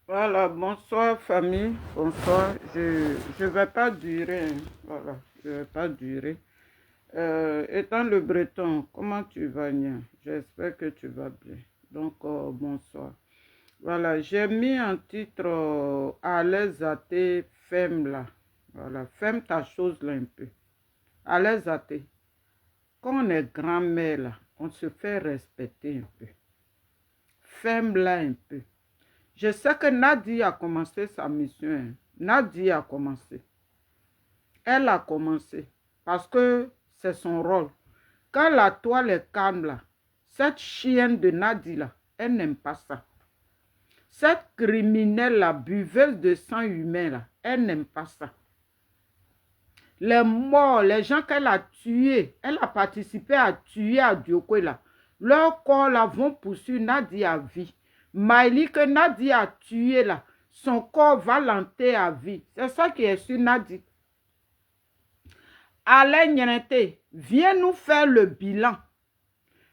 Voilà, bonsoir famille, bonsoir. Je vais pas durer, hein. Voilà, je vais pas durer. Étant le breton, comment tu vas, Nia? J'espère que tu vas bien. Donc, bonsoir. Voilà, j'ai mis un titre à l'aise à tes femme là. Voilà, ferme ta chose là un peu. À l'aise à tes. Quand on est grand-mère là, on se fait respecter un peu. Ferme là un peu. Je sais que Nadia a commencé sa mission, hein. Nadia a commencé. Elle a commencé. Parce que c'est son rôle. Quand la toile est calme, là, cette chienne de Nadia, là, elle n'aime pas ça. Cette criminelle, la buveuse de sang humain, là, elle n'aime pas ça. Les morts, les gens qu'elle a tués, elle a participé à tuer à Diokwe, là. Leurs corps là vont poursuivre Nadia à vie. Maïli que Nadia a tué là, son corps va l'enterrer à vie. C'est ça qui est sur Nadia. Alain Nyenete, viens nous faire le bilan.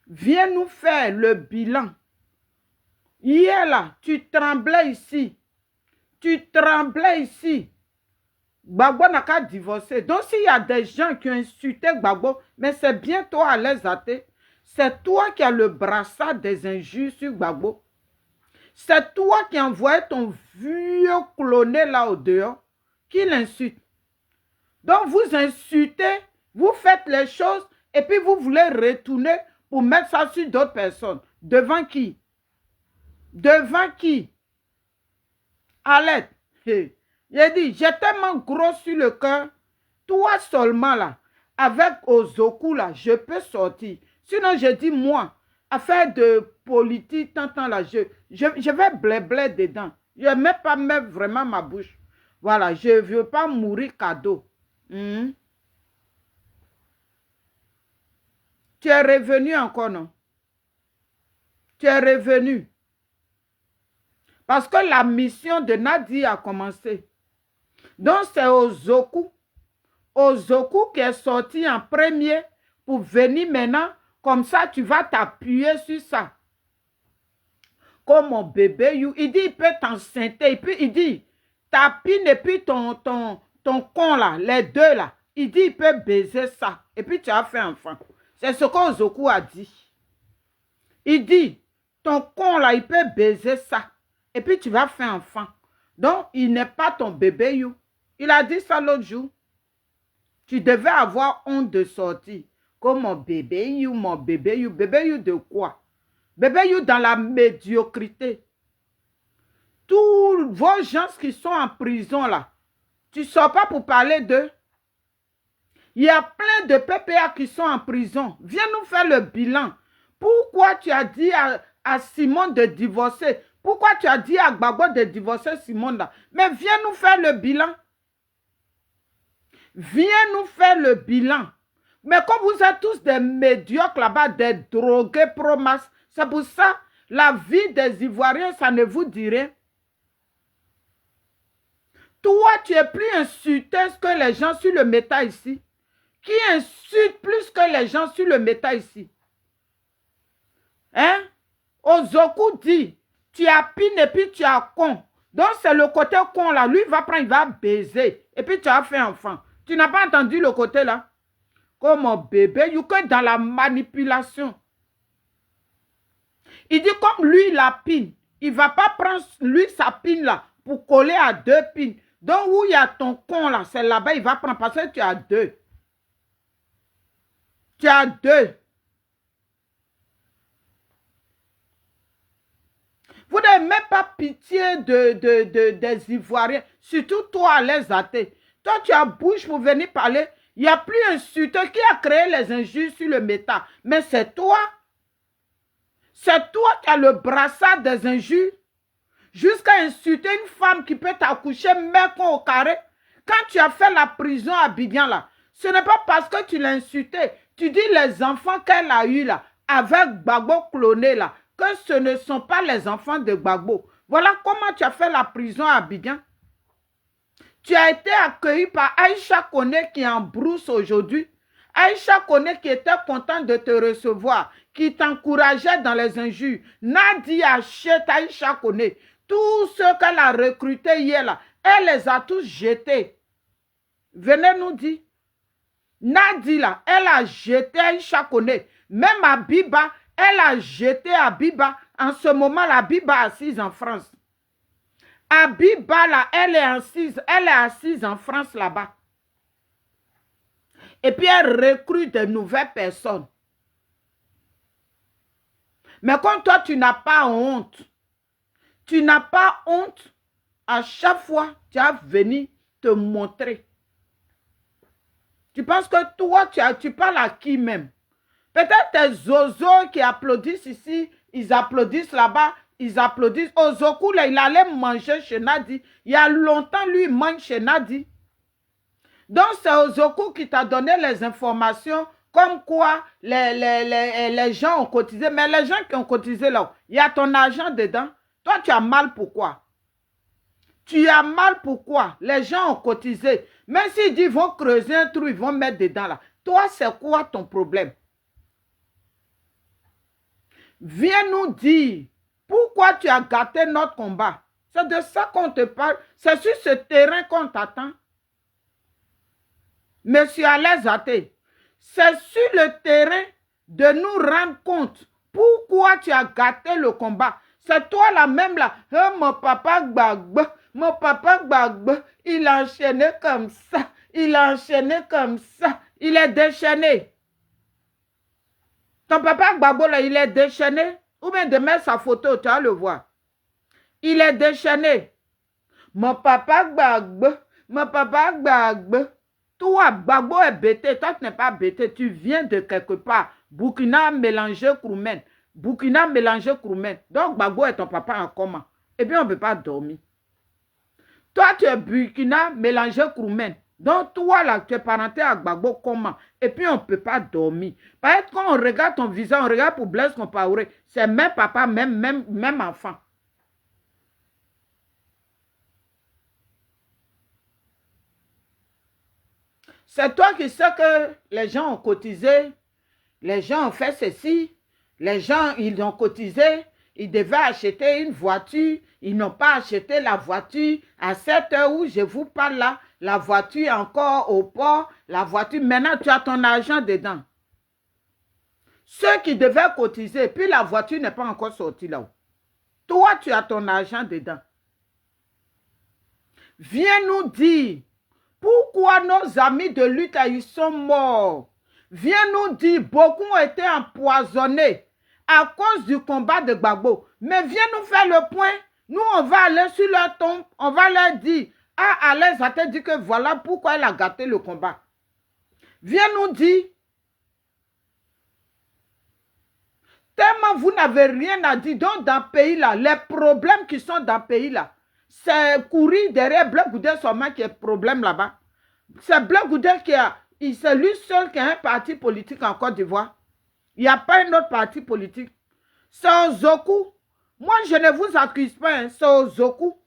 Viens nous faire le bilan. Hier là, tu tremblais ici. Tu tremblais ici. Gbagbo n'a qu'à divorcer. Donc s'il y a des gens qui ont insulté Gbagbo, mais c'est bien toi à les athées. C'est toi qui as le brassard des injures sur Gbagbo. C'est toi qui envoyais ton vieux cloné là au dehors, qui l'insulte. Donc vous insultez, vous faites les choses et puis vous voulez retourner pour mettre ça sur d'autres personnes. Devant qui? Devant qui? Arlette. Hey. J'ai dit, j'ai tellement gros sur le cœur, toi seulement là, avec Ozoku là, je peux sortir. Sinon, je dis moi, affaire de politique, tant là, je vais blé dedans. Je ne mets pas même vraiment ma bouche. Voilà, je ne veux pas mourir cadeau. Tu es revenu encore, non? Tu es revenu. Parce que la mission de Nadia a commencé. Donc, c'est Ozoku. Ozoku qui est sorti en premier pour venir maintenant. Comme ça, tu vas t'appuyer sur ça. Comme mon bébé, il dit, il peut t'enceinter. Et puis, il dit, ta pine et puis ton con là, les deux là. Il dit, il peut baiser ça. Et puis, tu as fait enfant. C'est ce qu'Ozoku a dit. Il dit, ton con là, il peut baiser ça. Et puis, tu vas faire enfant. Donc, il n'est pas ton bébé, you. Il a dit ça l'autre jour. Tu devais avoir honte de sortir. Comme mon bébé, you, mon bébé, you. Bébé, you de quoi? Bébé, you dans la médiocrité. Tous vos gens qui sont en prison là, tu ne sors pas pour parler d'eux. Il y a plein de PPA qui sont en prison. Viens nous faire le bilan. Pourquoi tu as dit à Simon de divorcer? Pourquoi tu as dit à Gbagbo de divorcer Simon là? Mais viens nous faire le bilan. Viens nous faire le bilan. Mais comme vous êtes tous des médiocres là-bas, des drogués pro-masse, c'est pour ça, la vie des Ivoiriens, ça ne vous dirait. Toi, tu es plus insulté que les gens sur le métal ici. Qui insulte plus que les gens sur le métal ici? Hein? Ozoku dit, tu as pine et puis tu as con. Donc c'est le côté con là. Lui, il va prendre, il va baiser. Et puis tu as fait enfant. Tu n'as pas entendu le côté là? Comme mon bébé, il est dans la manipulation. Il dit comme lui, la pine. Il ne va pas prendre lui sa pine là pour coller à deux pines. Donc où il y a ton con là, c'est là-bas, il va prendre parce que tu as deux. Tu as deux. Vous n'avez même pas pitié des Ivoiriens, surtout toi, les athées. Toi, tu as bouche pour venir parler. Il n'y a plus un insulteur qui a créé les injures sur le métal. Mais c'est toi. C'est toi qui as le brassard des injures. Jusqu'à insulter une femme qui peut t'accoucher même au carré. Quand tu as fait la prison à Abidjan là, ce n'est pas parce que tu l'as insulté. Tu dis les enfants qu'elle a eu là, avec Gbagbo cloné là, que ce ne sont pas les enfants de Gbagbo. Voilà comment tu as fait la prison à Abidjan. Tu as été accueilli par Aïcha Kone qui est en brousse aujourd'hui. Aïcha Kone qui était contente de te recevoir, qui t'encourageait dans les injures. Nadia achète Aïcha Kone. Tous ceux qu'elle a recrutés hier, là, elle les a tous jetés. Venez nous dire. Nadi, là, elle a jeté Aïcha Koné. Même Abiba, elle a jeté Abiba. En ce moment, Abiba est assise en France. Abiba, là, elle est assise en France là-bas. Et puis, elle recrute de nouvelles personnes. Mais quand toi, tu n'as pas honte, à chaque fois, tu as venu te montrer. Tu penses que toi, tu parles à qui même? Peut-être tes zozos qui applaudissent ici, ils applaudissent là-bas, ils applaudissent. Ozoku, là, il allait manger chez Nadi. Il y a longtemps, lui, il mange chez Nadi. Donc, c'est Ozoku qui t'a donné les informations comme quoi les gens ont cotisé. Mais les gens qui ont cotisé là, il y a ton argent dedans. Toi, tu as mal pourquoi? Tu as mal pourquoi? Les gens ont cotisé. Même s'ils disent qu'ils vont creuser un trou, ils vont mettre dedans là. Toi, c'est quoi ton problème? Viens nous dire pourquoi tu as gâté notre combat. C'est de ça qu'on te parle. C'est sur ce terrain qu'on t'attend. Monsieur Alain Zate, c'est sur le terrain de nous rendre compte pourquoi tu as gâté le combat. C'est toi là même là. Oh, mon papa Gbagba, il a enchaîné comme ça. Il a enchaîné comme ça. Il est déchaîné. Ton papa Gbagbo là, il est déchaîné. Ou bien de mettre sa photo, tu vas le voir. Il est déchaîné. Mon papa Gbagba. Toi, Gbagbo est bêté. Toi, tu n'es pas bêté. Tu viens de quelque part. Burkina mélangé Kroumen. Donc, Gbagbo est ton papa en coma. Et puis, on ne peut pas dormir. Toi, tu es Burkina mélangé Kroumen. Donc, toi, là, tu es parenté à Gbagbo comment? Et puis, on ne peut pas dormir. Par exemple, quand on regarde ton visage, on regarde pour Blaise Compaoré. C'est même papa, même enfant. C'est toi qui sais que les gens ont cotisé, les gens ont fait ceci, les gens, ils ont cotisé, ils devaient acheter une voiture, ils n'ont pas acheté la voiture. À cette heure où je vous parle là, la voiture est encore au port, la voiture, maintenant tu as ton argent dedans. Ceux qui devaient cotiser, puis la voiture n'est pas encore sortie là-haut. Toi, tu as ton argent dedans. Viens nous dire. Pourquoi nos amis de lutte, ils sont morts? Viens nous dire, beaucoup ont été empoisonnés à cause du combat de Gbagbo. Mais viens nous faire le point. Nous, on va aller sur leur tombe, on va leur dire, ah, Alain Zate dit que voilà pourquoi elle a gâté le combat. Viens nous dire. Tellement vous n'avez rien à dire. Donc, dans le pays là, les problèmes qui sont dans le pays là, c'est courir derrière Blaise Goudé seulement qui est problème là-bas. C'est Blaise Goudé c'est lui seul qui a un parti politique en Côte d'Ivoire. Il n'y a pas un autre parti politique. C'est Ozoku. Moi, je ne vous accuse pas. Hein. C'est Ozoku.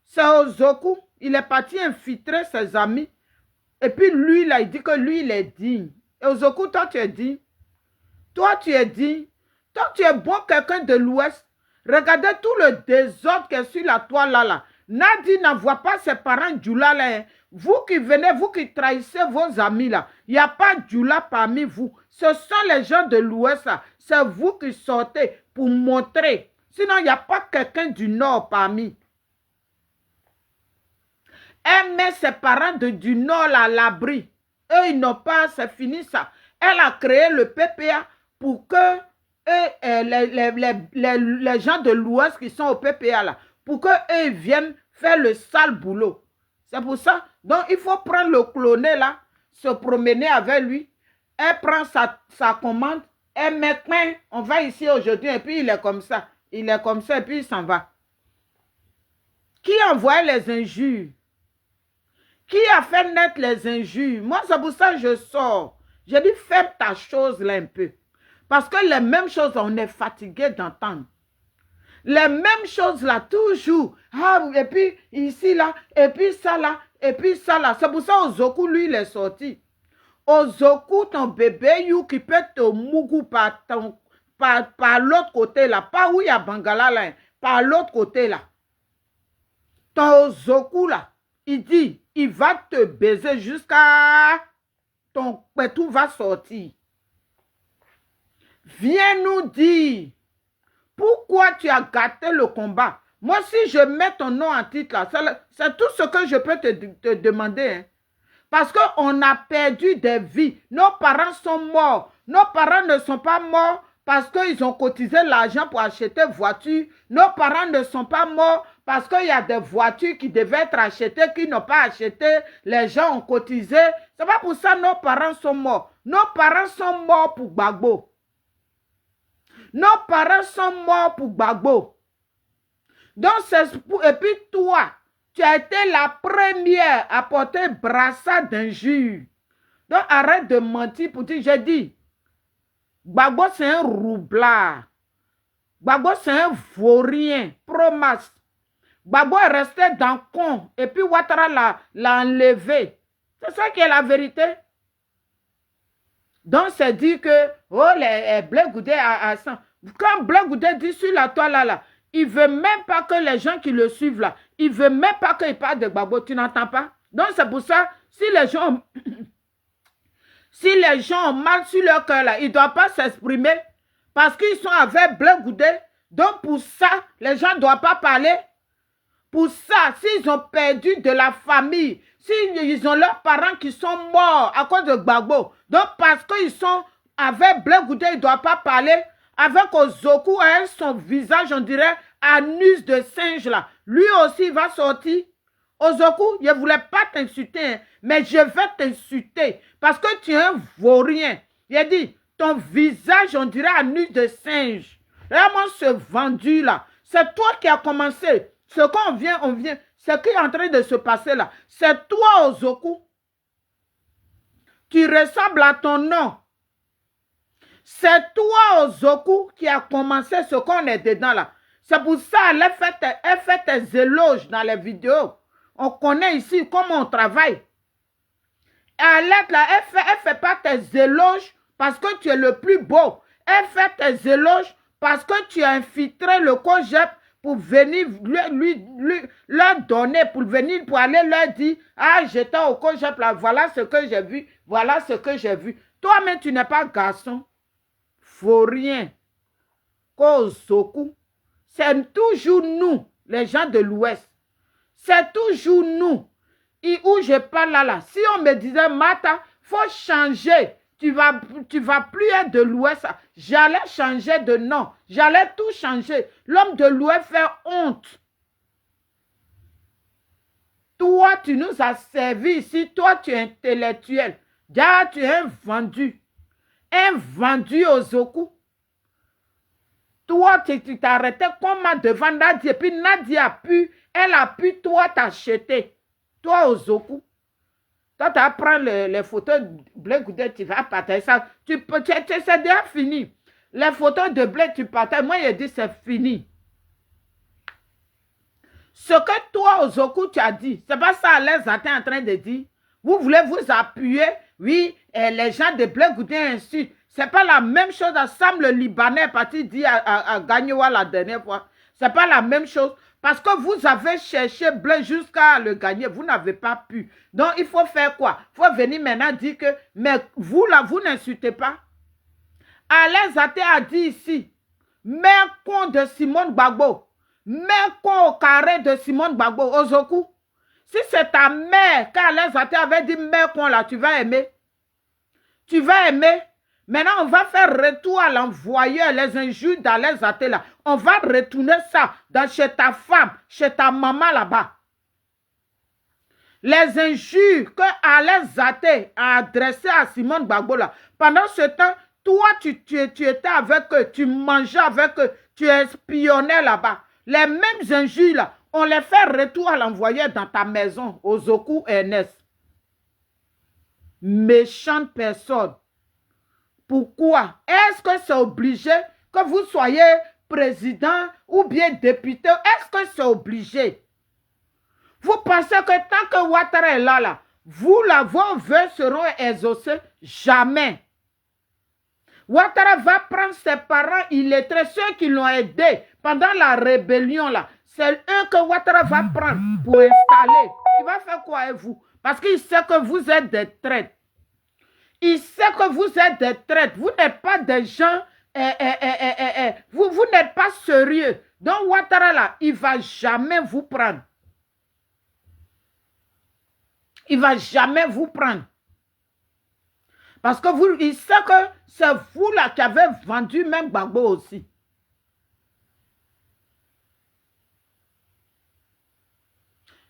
C'est Ozoku. Il est parti infiltrer ses amis. Et puis lui, là, il dit que lui, il est digne. Et Ozoku, toi, tu es digne. Toi, tu es digne. Toi, tu es bon quelqu'un de l'Ouest. Regardez tout le désordre qui est sur la toile là. Nadi n'envoie pas ses parents Djoula là. Hein. Vous qui venez, vous qui trahissez vos amis là, il n'y a pas Djoula parmi vous. Ce sont les gens de l'Ouest là. C'est vous qui sortez pour montrer. Sinon, il n'y a pas quelqu'un du Nord parmi. Elle met ses parents du Nord là, à l'abri. Eux, ils n'ont pas, c'est fini ça. Elle a créé le PPA pour que les gens de l'Ouest qui sont au PPA là, pour qu'eux viennent faire le sale boulot. C'est pour ça. Donc, il faut prendre le cloné là, se promener avec lui. Elle prend sa commande. Elle met, on va ici aujourd'hui, et puis il est comme ça. Il est comme ça, et puis il s'en va. Qui envoie les injures? Qui a fait naître les injures? Moi, c'est pour ça que je sors. Je dis, fais ta chose là un peu. Parce que les mêmes choses, on est fatigué d'entendre. Les mêmes choses là, toujours. Ah, et puis ici là, et puis ça là, et puis ça là. C'est pour ça Ozoku, lui, il est sorti. Ozoku, ton bébé, you qui peut te mougou par l'autre côté là. Pas où il y a Bangala là, par l'autre côté là. ton Zoku là, il dit, il va te baiser jusqu'à ton pétou va sortir. Viens nous dire pourquoi tu as gâté le combat. Moi, si je mets ton nom en titre là, c'est tout ce que je peux te demander. Hein. Parce qu'on a perdu des vies. Nos parents sont morts. Nos parents ne sont pas morts parce qu'ils ont cotisé l'argent pour acheter voiture. Nos parents ne sont pas morts parce qu'il y a des voitures qui devaient être achetées, qui n'ont pas acheté. Les gens ont cotisé. C'est pas pour ça que nos parents sont morts. Nos parents sont morts pour Gbagbo. Nos parents sont morts pour Gbagbo. Donc, et puis toi, tu as été la première à porter brassard d'injure. Donc, arrête de mentir pour dire, j'ai dit, Gbagbo, c'est un roublard. Gbagbo, c'est un vaurien, pro-masse. Gbagbo est resté dans le con, et puis Ouattara l'a enlevé. C'est ça qui est la vérité. Donc, c'est dit que, oh, les Blé Goudé à 100. Quand Blé Goudé dit sur la toile là, il ne veut même pas que les gens qui le suivent là, il ne veut même pas qu'il parle de Gbagbo, tu n'entends pas? Donc, c'est pour ça, si les gens ont mal sur leur cœur là, ils ne doivent pas s'exprimer parce qu'ils sont avec Blé Goudé. Donc, pour ça, les gens ne doivent pas parler. Pour ça, s'ils ont perdu de la famille, s'ils ont leurs parents qui sont morts à cause de Gbagbo, donc parce qu'ils sont avec Blé Goudé, ils ne doivent pas parler. Avec Ozoku, son visage, on dirait, anus de singe là. Lui aussi, il va sortir. Ozoku, je ne voulais pas t'insulter, hein, mais je vais t'insulter parce que tu es un vaurien. Il a dit, ton visage, on dirait anus de singe. Vraiment, ce vendu là, c'est toi qui as commencé. Ce qu'on vient, ce qui est en train de se passer là, c'est toi, Ozoku. Tu ressembles à ton nom. C'est toi, Ozoku, qui a commencé ce qu'on est dedans là. C'est pour ça qu'elle fait tes éloges dans les vidéos. On connaît ici comment on travaille. Elle ne fait pas tes éloges parce que tu es le plus beau. Elle fait tes éloges parce que tu as infiltré le COJEP pour venir leur donner, pour aller leur dire, ah, j'étais au COJEP là, voilà ce que j'ai vu, voilà ce que j'ai vu. Toi-même, tu n'es pas garçon. Faut rien. Kozoku. C'est toujours nous, les gens de l'Ouest. C'est toujours nous. Et où je parle là. Si on me disait, Mata, faut changer. Tu vas plus être de l'Ouest. J'allais changer de nom. J'allais tout changer. L'homme de l'Ouest fait honte. Toi, tu nous as servi ici. Toi, tu es intellectuel. Déjà, tu es un vendu. Un vendu aux Ozoku. Toi, tu t'es arrêté comment devant Nadia. Et puis Nadia elle a pu, toi, t'acheter. Toi, Ozoku. Toi, tu vas prendre les photos de Blé Goudé, tu vas partager ça. C'est déjà fini. Les photos de Blé, tu partages. Moi, je dis, c'est fini. Ce que toi, Ozoku, tu as dit, c'est pas ça, les atteints en train de dire. Vous voulez vous appuyer, oui, et les gens de Blé Goudé ainsi. C'est pas la même chose à Sam le Libanais, parti dit à Gagnoua la dernière fois. C'est pas la même chose. Parce que vous avez cherché Blé jusqu'à le gagner. Vous n'avez pas pu. Donc, il faut faire quoi? Il faut venir maintenant dire que, mais vous là, vous n'insultez pas. Alain Zate a dit ici, mets con de Simone Gbagbo. Mets con au carré de Simone Gbagbo. Ozoku. Si c'est ta mère, qu'Alain Zate avait dit mets con là, tu vas aimer. Tu vas aimer. Maintenant, on va faire retour à l'envoyeur, les injures d'Alain Zate là. On va retourner ça chez ta femme, chez ta maman là-bas. Les injures que Alain Zate a adressées à Simone Gbagbo là. Pendant ce temps, toi, tu étais avec eux, tu mangeais avec eux, tu espionnais là-bas. Les mêmes injures là, on les fait retour à l'envoyeur dans ta maison, Ozoku Ernest. Méchante personne. Pourquoi? Est-ce que c'est obligé que vous soyez président ou bien député? Est-ce que c'est obligé? Vous pensez que tant que Ouattara est là, vos vœux seront exaucés? Jamais. Ouattara va prendre ses parents illettrés, ceux qui l'ont aidé pendant la rébellion là. c'est eux que Ouattara va prendre pour installer. Il va faire quoi avec vous? Parce qu'il sait que vous êtes des traîtres. Il sait que vous êtes des traîtres. Vous n'êtes pas des gens... vous n'êtes pas sérieux. Donc Ouattara là, il ne va jamais vous prendre. Il ne va jamais vous prendre. Parce que vous, il sait que c'est vous là qui avez vendu même Gbagbo aussi.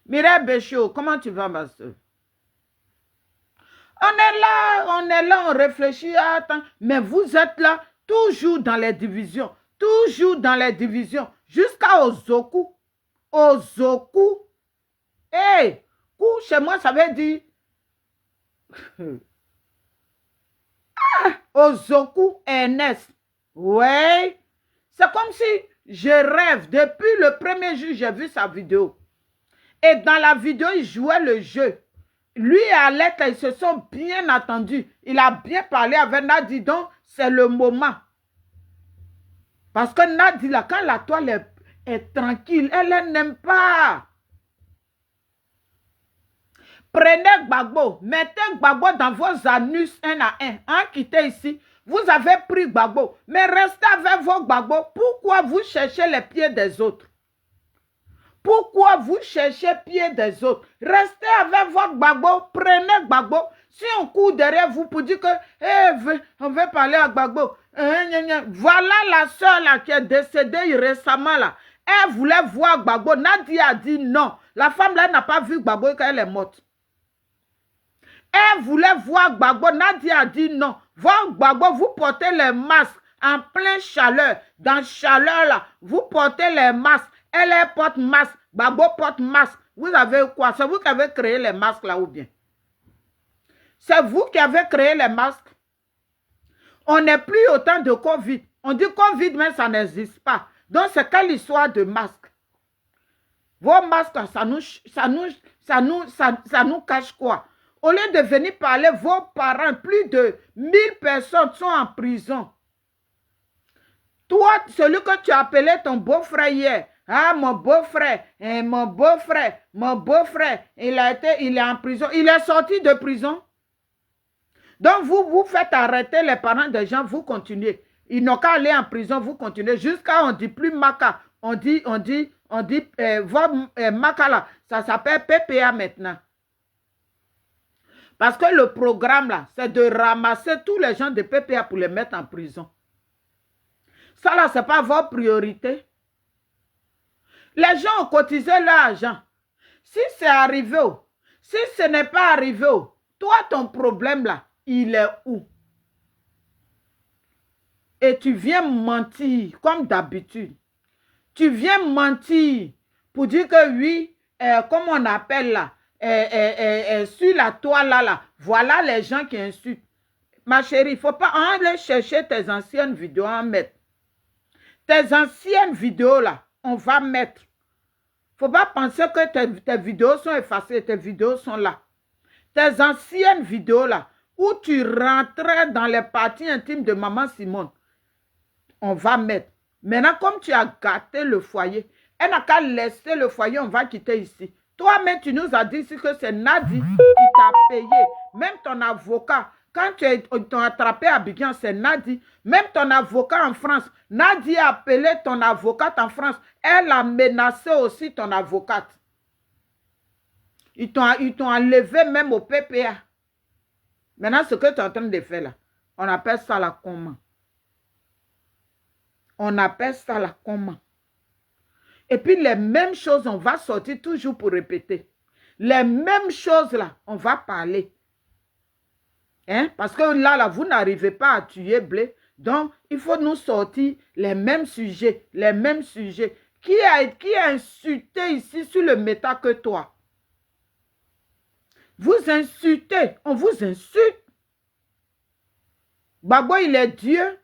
Mireille Béchot, comment tu vas, ma soeur? On est là, on réfléchit, attends, mais vous êtes là, toujours dans les divisions, jusqu'à Ozoku. Ozoku. Hey, coup chez moi, ça veut dire... Ozoku Ernest. Ouais. C'est comme si je rêve. Depuis le premier jour, j'ai vu sa vidéo. Et dans la vidéo, il jouait le jeu. Lui et Alette, ils se sont bien attendus. Il a bien parlé avec Nadi, donc c'est le moment. Parce que Nadi, là, quand la toile est tranquille, elle n'aime pas. Prenez Gbagbo, mettez Gbagbo dans vos anus un à un. Quittez ici. Vous avez pris Gbagbo, mais restez avec vos Gbagbo. Pourquoi vous cherchez les pieds des autres? Pourquoi vous cherchez les pieds des autres? Restez avec votre Gbagbo, prenez Gbagbo. Si on court derrière vous pour dire que on veut parler à Gbagbo. Voilà la soeur là qui est décédée récemment là. Elle voulait voir Gbagbo. Nadia a dit non. La femme là n'a pas vu Gbagbo quand elle est morte. Elle voulait voir Gbagbo. Nadia a dit non. Voir Gbagbo, vous portez les masques en pleine chaleur. Dans la chaleur là, vous portez les masques. Elle porte masque. Gbagbo porte masque. Vous avez quoi? C'est vous qui avez créé les masques là ou bien? C'est vous qui avez créé les masques. On n'est plus au temps de Covid. On dit Covid, mais ça n'existe pas. Donc c'est quelle histoire de masque? Vos masques, ça nous cache quoi? Au lieu de venir parler, vos parents, plus de 1000 personnes sont en prison. Toi, celui que tu appelais ton beau-frère hier, mon beau-frère, il est en prison. Il est sorti de prison. Donc, vous faites arrêter les parents des gens, vous continuez. Ils n'ont qu'à aller en prison, vous continuez. Jusqu'à, on dit plus Maka. On dit votre Maka là, ça s'appelle PPA maintenant. Parce que le programme là, c'est de ramasser tous les gens de PPA pour les mettre en prison. Ça là, ce n'est pas votre priorité. Les gens ont cotisé leur argent. Si c'est arrivé, si ce n'est pas arrivé, toi, ton problème là, il est où? Et tu viens mentir, comme d'habitude. Tu viens mentir pour dire que oui, comme on appelle là, sur la toile là, voilà les gens qui insultent. Ma chérie, il ne faut pas aller chercher tes anciennes vidéos en mettre. Tes anciennes vidéos là, on va mettre. Il ne faut pas penser que tes vidéos sont effacées, tes vidéos sont là. Tes anciennes vidéos là, où tu rentrais dans les parties intimes de Maman Simone, on va mettre. Maintenant, comme tu as gâté le foyer, elle n'a qu'à laisser le foyer, on va quitter ici. Toi-même, tu nous as dit ici que c'est Nadi qui t'a payé. Même ton avocat, quand tu t'ont attrapé à Abidjan, c'est Nadi. Même ton avocat en France, Nadi a appelé ton avocate en France. Elle a menacé aussi ton avocate. Ils t'ont enlevé même au PPA. Maintenant, ce que tu es en train de faire là, on appelle ça la comment. On appelle ça la comment. Et puis les mêmes choses, on va sortir toujours pour répéter. Les mêmes choses là, on va parler. Hein? Parce que là, vous n'arrivez pas à tuer Blé. Donc, il faut nous sortir les mêmes sujets. Les mêmes sujets. Qui a insulté ici sur le méta que toi? Vous insultez. On vous insulte. Gbagbo, il est Dieu.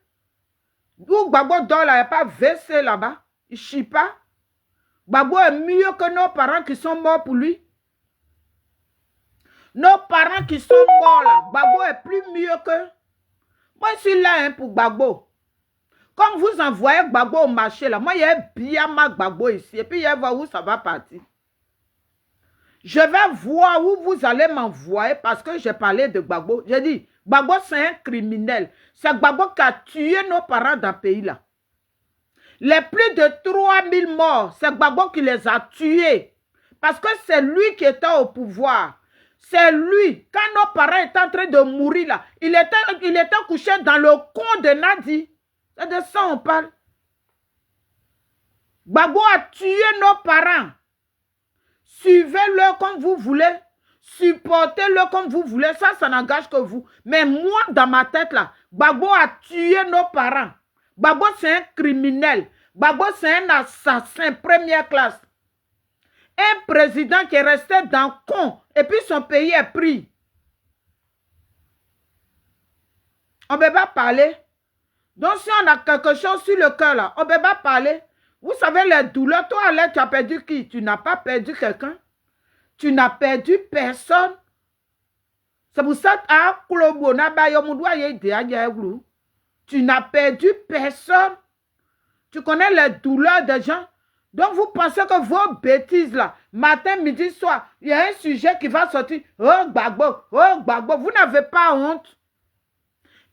Où Gbagbo dort là, il n'y a pas WC là-bas. Il ne chie pas. Gbagbo est mieux que nos parents qui sont morts pour lui. Nos parents qui sont morts là, Gbagbo est plus mieux que... Moi, je suis là pour Gbagbo. Comme vous envoyez Gbagbo au marché, là, moi, il y a bien ma Gbagbo ici. Et puis, il y a voir où ça va partir. Je vais voir où vous allez m'envoyer parce que j'ai parlé de Gbagbo. J'ai dit, Gbagbo, c'est un criminel. C'est Gbagbo qui a tué nos parents dans le pays-là. Les plus de 3000 morts, c'est Gbagbo qui les a tués. Parce que c'est lui qui était au pouvoir. C'est lui. Quand nos parents étaient en train de mourir là, il était couché dans le coin de Nadi. C'est de ça on parle. Gbagbo a tué nos parents. Suivez-le comme vous voulez. Supportez-le comme vous voulez. Ça n'engage que vous. Mais moi, dans ma tête là, Gbagbo a tué nos parents. Gbagbo, c'est un criminel. Gbagbo, c'est un assassin première classe. Un président qui est resté dans le con et puis son pays est pris. On ne peut pas parler. Donc, si on a quelque chose sur le cœur là, on ne peut pas parler. Vous savez les douleurs. Toi, Alain, tu as perdu qui? Tu n'as pas perdu quelqu'un. Tu n'as perdu personne. C'est pour ça que tu n'as perdu personne. Tu connais les douleurs des gens. Donc, vous pensez que vos bêtises là, matin, midi, soir, il y a un sujet qui va sortir. Oh, Gbagbo, oh, Gbagbo. Vous n'avez pas honte.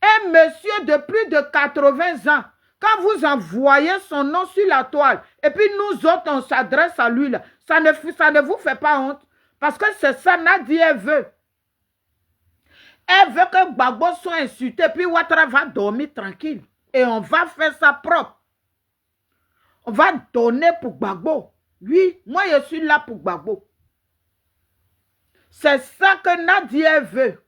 Un monsieur de plus de 80 ans, quand vous envoyez son nom sur la toile, et puis nous autres, on s'adresse à lui, là, ça ne vous fait pas honte. Parce que c'est ça, Nadi, elle veut. Elle veut que Gbagbo soit insulté, puis Ouattara va dormir tranquille. Et on va faire ça propre. On va donner pour Gbagbo. Oui, moi je suis là pour Gbagbo. C'est ça que Nadi, elle veut.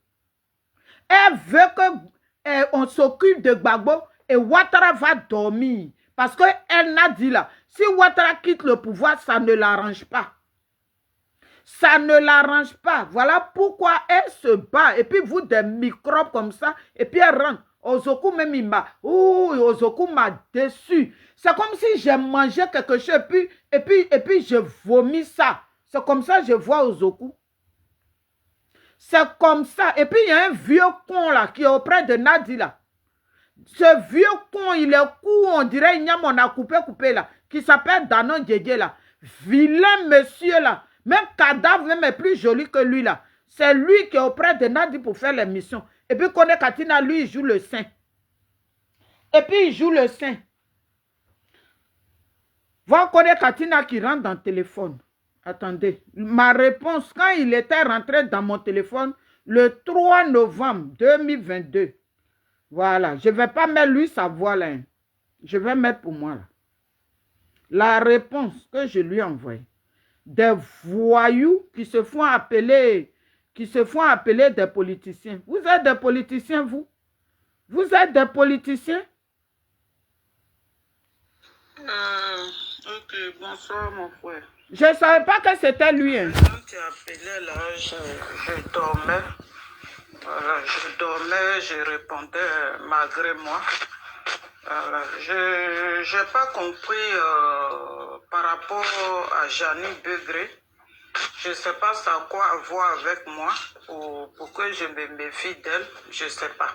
Elle veut qu'on s'occupe de Gbagbo et Ouattara va dormir. Parce qu'elle n'a dit là, si Ouattara quitte le pouvoir, ça ne l'arrange pas. Ça ne l'arrange pas. Voilà pourquoi elle se bat. Et puis vous, des microbes comme ça, et puis elle rentre. Ozoku même il m'a... Ouh, Ozoku m'a déçu. C'est comme si j'ai mangé quelque chose et puis je vomis ça. C'est comme ça que je vois Ozoku. C'est comme ça. Et puis il y a un vieux con là qui est auprès de Nadi là. Ce vieux con, il est court, on dirait il y a mon a coupé là, qui s'appelle Danon Djedje là. Vilain monsieur là. Même cadavre même est plus joli que lui là. C'est lui qui est auprès de Nadi pour faire les missions. Et puis Kone Katina, lui, il joue le saint. Et puis il joue le saint. Voir Kone Katina qui rentre dans le téléphone. Attendez. Ma réponse, quand il était rentré dans mon téléphone, le 3 novembre 2022. Voilà. Je ne vais pas mettre lui sa voix là. Hein. Je vais mettre pour moi là. La réponse que je lui ai envoyée. Des voyous qui se font appeler des politiciens. Vous êtes des politiciens, vous? Vous êtes des politiciens? Ok, bonsoir mon frère. Je ne savais pas que c'était lui. Hein. Quand tu as appelé là, je dormais. Voilà, je dormais, je répondais malgré moi. Voilà, je n'ai pas compris par rapport à Jani Begré. Je ne sais pas ça a quoi avoir avec moi pour que je me méfie d'elle. Je ne sais pas.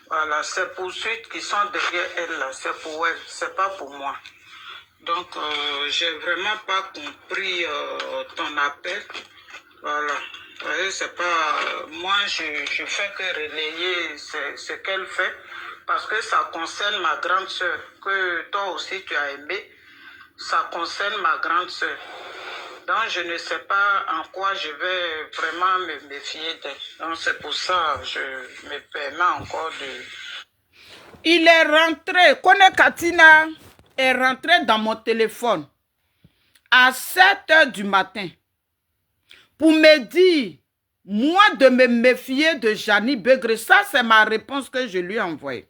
Voilà, ces poursuites qui sont derrière elle, c'est pour elle, c'est pas pour moi. Donc, j'ai vraiment pas compris ton appel. Voilà. Vous voyez, c'est pas... moi, je fais que relayer ce qu'elle fait. Parce que ça concerne ma grande soeur, que toi aussi tu as aimé. Ça concerne ma grande soeur. Donc, je ne sais pas en quoi je vais vraiment me méfier d'elle. Donc, c'est pour ça que je me permets encore de... Il est rentré, Kone Katina est rentré dans mon téléphone à 7 h du matin pour me dire, moi, de me méfier de Jani Begré. Ça, c'est ma réponse que je lui ai envoyée.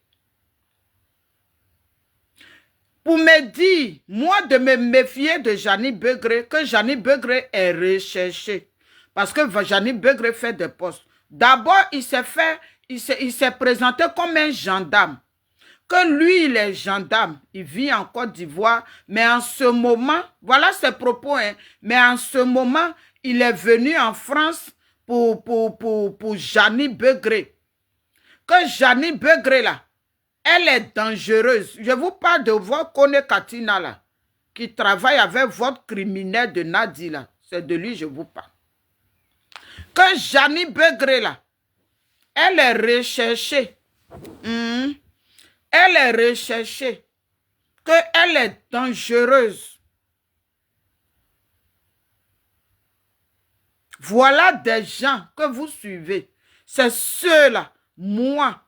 Pour me dire, moi, de me méfier de Jani Begré, que Jani Begré est recherché. Parce que Jani Begré fait des postes. D'abord, il s'est présenté comme un gendarme. Que lui, il est gendarme. Il vit en Côte d'Ivoire. Mais en ce moment, voilà ses propos, hein, mais en ce moment, il est venu en France pour Jani Begré. Que Jani Begré, là, Elle est dangereuse. Je vous parle de votre Kone Katina là, qui travaille avec votre criminel de Nadi là. C'est de lui que je vous parle. Que Jani Begré là, elle est recherchée. Elle est recherchée. Qu'elle est dangereuse. Voilà des gens que vous suivez. C'est ceux-là. Moi,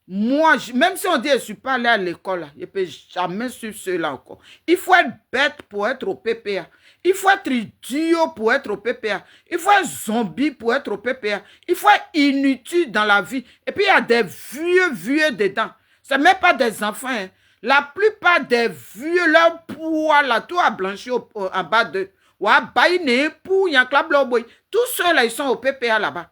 même si on dit que je ne suis pas allé à l'école, je ne peux jamais suivre ceux-là encore. Il faut être bête pour être au PPA. Il faut être idiot pour être au PPA. Il faut être zombie pour être au PPA. Il faut être inutile dans la vie. Et puis, il y a des vieux dedans. Ce n'est même pas des enfants. Hein. La plupart des vieux, leur poids, là, tout a blanchi en bas de... Tous ceux-là, ils sont au PPA là-bas.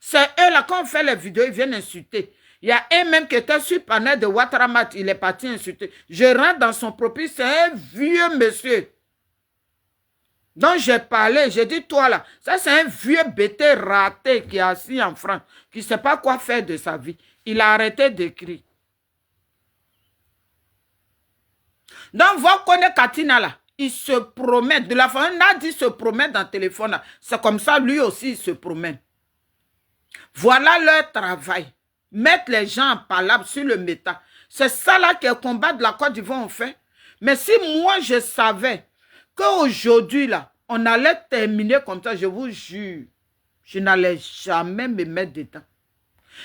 C'est eux là, quand on fait les vidéos, ils viennent insulter. Il y a un même qui était sur le panel de Ouattaramat, il est parti insulter. Je rentre dans son propre, c'est un vieux monsieur. Donc j'ai parlé, j'ai dit, toi là, ça c'est un vieux bêté raté qui est assis en France, qui ne sait pas quoi faire de sa vie. Il a arrêté d'écrire. Donc, vous connaissez Katina là, il se promène. De la famille, Nadi se promène dans le téléphone. C'est comme ça, lui aussi, il se promène. Voilà leur travail. Mettre les gens en palabre sur le méta. C'est ça là que le combat de la Côte d'Ivoire ont fait. Mais si moi, je savais qu'aujourd'hui, là, on allait terminer comme ça, je vous jure, je n'allais jamais me mettre dedans.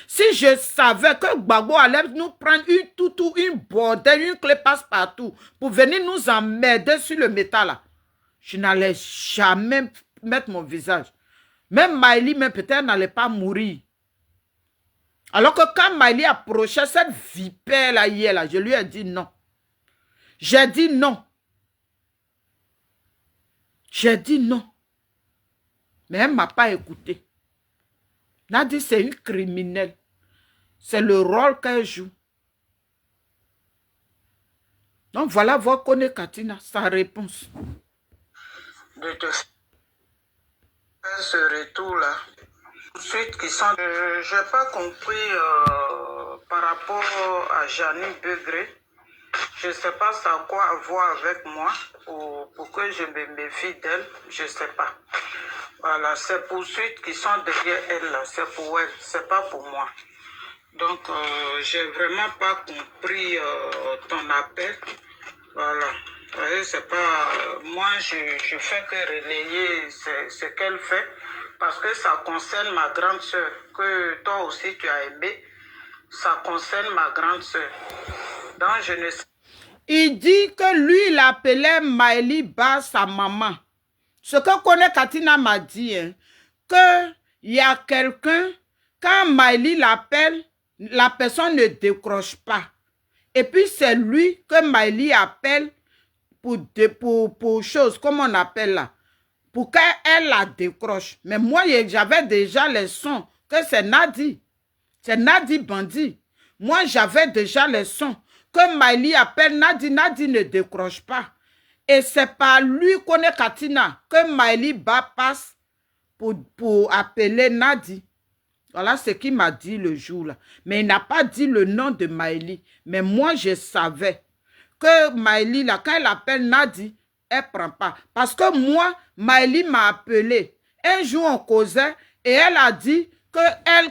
Si je savais que Gbagbo allait nous prendre une toutou, une bordelle, une clé passe-partout pour venir nous emmerder sur le métal là, je n'allais jamais mettre mon visage. Même Maïli, même peut-être, n'allait pas mourir. Alors que quand Maïli approchait cette vipère là hier, là, je lui ai dit non. J'ai dit non. J'ai dit non. Mais elle ne m'a pas écouté. Nadi, c'est une criminelle. C'est le rôle qu'elle joue. Donc voilà, voir Kone Katina, sa réponse. De te faire ce retour-là. Ensuite, qui sont... je n'ai pas compris par rapport à Jani Begré. Je ne sais pas ça a quoi avoir avec moi pour que je me méfie d'elle. Je ne sais pas. Voilà, ces poursuites qui sont derrière elle, c'est pour elle, c'est pas pour moi. Donc, j'ai vraiment pas compris ton appel. Voilà. Vous voyez, c'est pas... moi, je fais que relayer ce qu'elle fait parce que ça concerne ma grande soeur, que toi aussi tu as aimé. Ça concerne ma grande soeur. Donc, je ne sais... Il dit que lui, il appelait Maïli Ba sa maman. Ce que Kone Katina m'a dit, hein, qu'il y a quelqu'un, quand Maïli l'appelle, la personne ne décroche pas. Et puis c'est lui que Maïli appelle pour chose, comment on appelle là, pour qu'elle la décroche. Mais moi, j'avais déjà les sons que c'est Nadi. C'est Nadi Bandit. Moi, j'avais déjà les sons que Maïli appelle Nadi. Nadi ne décroche pas. Et c'est par lui qu'on est Katina que Maïli Ba passe pour appeler Nadi. Voilà ce qu'il m'a dit le jour-là. Mais il n'a pas dit le nom de Maïli. Mais moi, je savais que Maïli, là, quand elle appelle Nadi, elle ne prend pas. Parce que moi, Maïli m'a appelé. Un jour, on causait et elle a dit que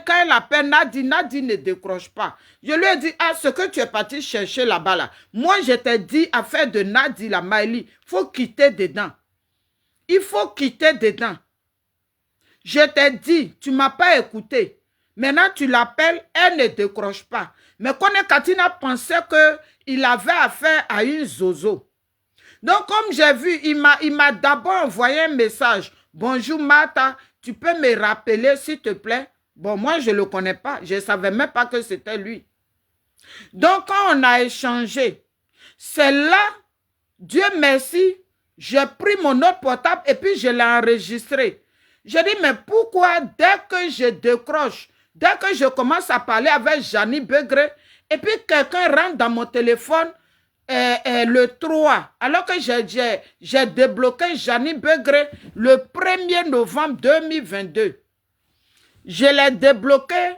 quand elle appelle Nadi, Nadi ne décroche pas. Je lui ai dit, ah, ce que tu es parti chercher là-bas, là. Moi, je t'ai dit, affaire de Nadi, la Maïli, il faut quitter dedans. Il faut quitter dedans. Je t'ai dit, tu ne m'as pas écouté. Maintenant, tu l'appelles, elle ne décroche pas. Mais Kone Katina pensait qu'il avait affaire à une zozo. Donc, comme j'ai vu, il m'a d'abord envoyé un message. Bonjour Martha, tu peux me rappeler s'il te plaît? Bon, moi, je ne le connais pas. Je ne savais même pas que c'était lui. Donc, quand on a échangé, c'est là, Dieu merci, j'ai pris mon autre portable et puis je l'ai enregistré. Je dis, mais pourquoi dès que je décroche, dès que je commence à parler avec Jani Begré, et puis quelqu'un rentre dans mon téléphone le 3, alors que j'ai débloqué Jani Begré le 1er novembre 2022. Je l'ai débloqué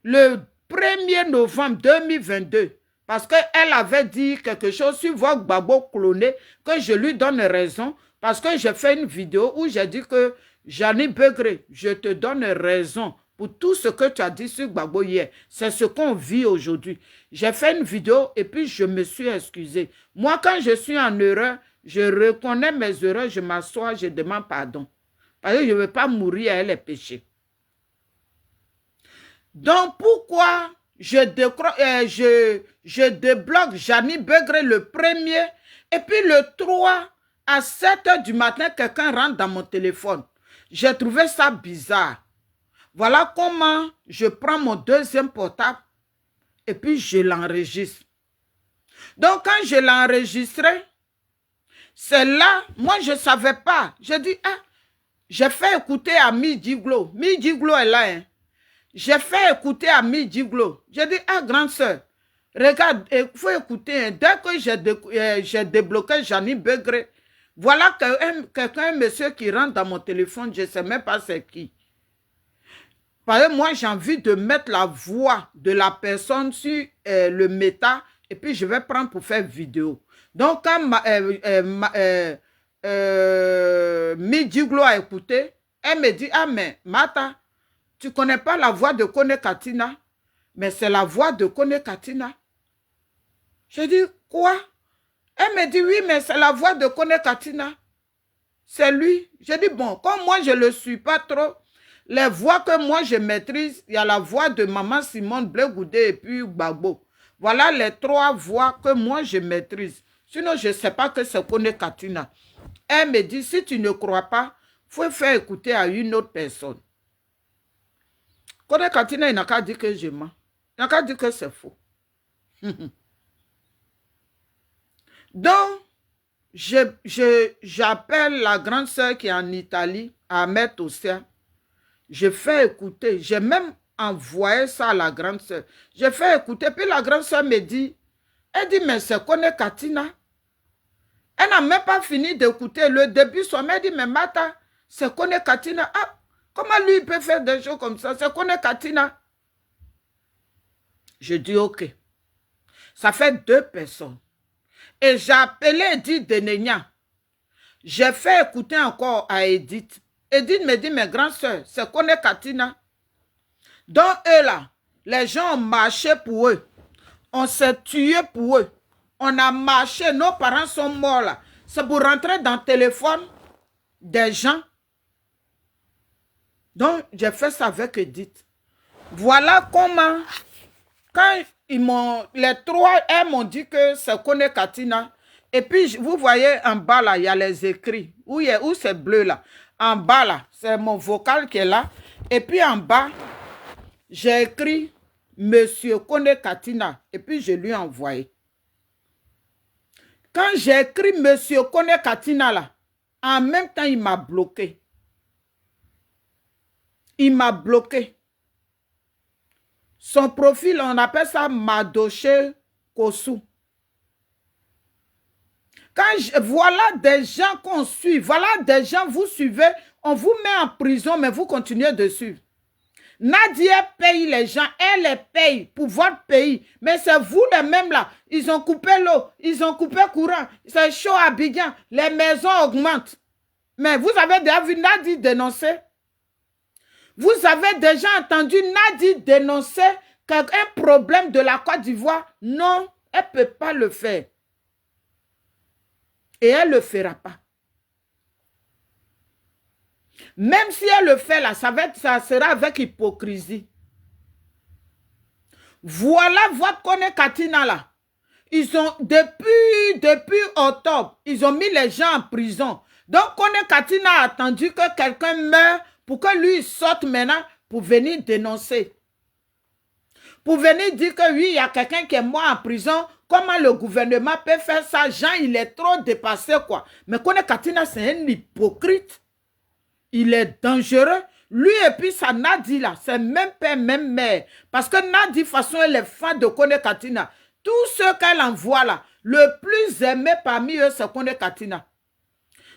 le 1er novembre 2022, parce qu'elle avait dit quelque chose sur votre Gbagbo cloné, que je lui donne raison, parce que j'ai fait une vidéo où j'ai dit que Janine Begré, je te donne raison pour tout ce que tu as dit sur Gbagbo hier. C'est ce qu'on vit aujourd'hui. J'ai fait une vidéo et puis je me suis excusée. Moi, quand je suis en erreur, je reconnais mes erreurs, je m'assois, je demande pardon. Parce que je ne veux pas mourir avec les péchés. Donc, pourquoi je débloque Janine Begré le 1er et puis le 3 à 7 h du matin, quelqu'un rentre dans mon téléphone. J'ai trouvé ça bizarre. Voilà comment je prends mon deuxième portable et puis je l'enregistre. Donc, quand je l'ai enregistré, c'est là, moi je ne savais pas. J'ai dit, ah, j'ai fait écouter à Midi Glo. Midi Glo est là, hein. J'ai fait écouter à Midi Glo. J'ai dit, ah, grande soeur, regarde, il faut écouter. Hein. Dès que j'ai débloqué Janine Begré, voilà quelqu'un, monsieur qui rentre dans mon téléphone, je ne sais même pas c'est qui. Parce que moi, j'ai envie de mettre la voix de la personne sur le méta et puis je vais prendre pour faire vidéo. Donc, quand Midi Glo a écouté, elle me dit, ah, mais Mata, tu ne connais pas la voix de Kone Katina? Mais c'est la voix de Kone Katina. Je dis, quoi? Elle me dit, oui, mais c'est la voix de Kone Katina. C'est lui. Je dis, bon, comme moi, je ne le suis pas trop, les voix que moi, je maîtrise, il y a la voix de Maman Simone Blé Goudé et puis Gbagbo. Voilà les 3 voix que moi, je maîtrise. Sinon, je ne sais pas que c'est Kone Katina. Elle me dit, si tu ne crois pas, il faut faire écouter à une autre personne. Kone Katina, il n'a qu'à dire que je mens. Il n'a qu'à dire que c'est faux. Donc, j'appelle la grande sœur qui est en Italie, Ahmed Ossia. Je fais écouter. J'ai même envoyé ça à la grande sœur. Je fais écouter. Puis la grande sœur me dit, elle dit, mais c'est Kone Katina. Elle n'a même pas fini d'écouter. Le début, son mère dit, mais Mata, c'est Kone Katina. Ah, comment lui, il peut faire des choses comme ça? C'est Kone Katina. Je dis, ok. Ça fait 2 personnes. Et j'ai appelé Edith Denenia. J'ai fait écouter encore à Edith. Edith me dit, mes grandes soeurs, c'est Kone Katina. Donc, eux là, les gens ont marché pour eux. On s'est tué pour eux. On a marché, nos parents sont morts là. C'est pour rentrer dans le téléphone des gens. Donc, j'ai fait ça avec Edith. Voilà comment, quand les 3, elles m'ont dit que c'est Kone Katina. Et puis, vous voyez en bas là, il y a les écrits. Où c'est bleu là? En bas là, c'est mon vocal qui est là. Et puis en bas, j'ai écrit Monsieur Kone Katina. Et puis je lui ai envoyé. Quand j'ai écrit Monsieur Kone Katina là, en même temps, il m'a bloqué. Il m'a bloqué. Son profil, on appelle ça Madoche Kosu. Voilà des gens qu'on suit. Voilà des gens, vous suivez. On vous met en prison, mais vous continuez de suivre. Nadia paye les gens. Elle les paye pour votre pays. Mais c'est vous les mêmes là. Ils ont coupé l'eau. Ils ont coupé le courant. C'est chaud à Abidjan. Les maisons augmentent. Mais vous avez déjà vu Nadi dénoncer. Vous avez déjà entendu Nadi dénoncer un problème de la Côte d'Ivoire. Non, elle ne peut pas le faire. Et elle ne le fera pas. Même si elle le fait là, ça sera avec hypocrisie. Voilà votre Kone Katina là. Ils ont, depuis octobre, ils ont mis les gens en prison. Donc Kone Katina a attendu que quelqu'un meure pour que lui sorte maintenant pour venir dénoncer. Pour venir dire que oui, il y a quelqu'un qui est mort en prison. Comment le gouvernement peut faire ça? Jean, il est trop dépassé, quoi. Mais Kone Katina, c'est un hypocrite. Il est dangereux. Lui et puis sa Nadi, là, c'est même père, même mère. Parce que Nadi, de toute façon, elle est fan de Kone Katina. Tous ceux qu'elle envoie, là, le plus aimé parmi eux, c'est Kone Katina.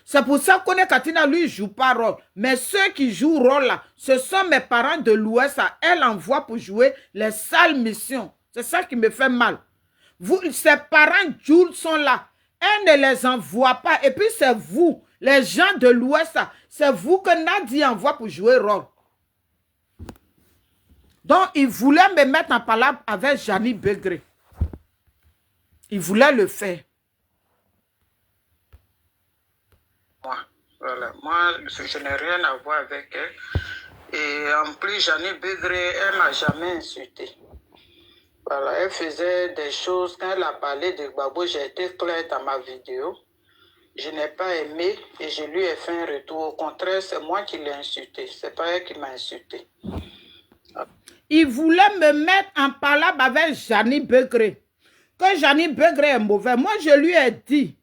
C'est pour ça qu'on est Katina, lui, joue pas rôle. Mais ceux qui jouent rôle là, ce sont mes parents de l'Ouest. Elle envoie pour jouer les sales missions. C'est ça qui me fait mal. Ses parents Jules sont là. Elle ne les envoie pas. Et puis c'est vous, les gens de l'Ouest, c'est vous que Nadi envoie pour jouer rôle. Donc, il voulait me mettre en palabre avec Jani Begré. Il voulait le faire. Moi, je n'ai rien à voir avec elle. Et en plus, Jani Begré, elle ne m'a jamais insulté. Voilà, elle faisait des choses. Quand elle a parlé de Gbagbo, j'ai été clair dans ma vidéo. Je n'ai pas aimé et je lui ai fait un retour. Au contraire, c'est moi qui l'ai insulté. C'est pas elle qui m'a insulté. Il voulait me mettre en palabre avec Jani Begré. Que Jani Begré est mauvais. Moi, je lui ai dit,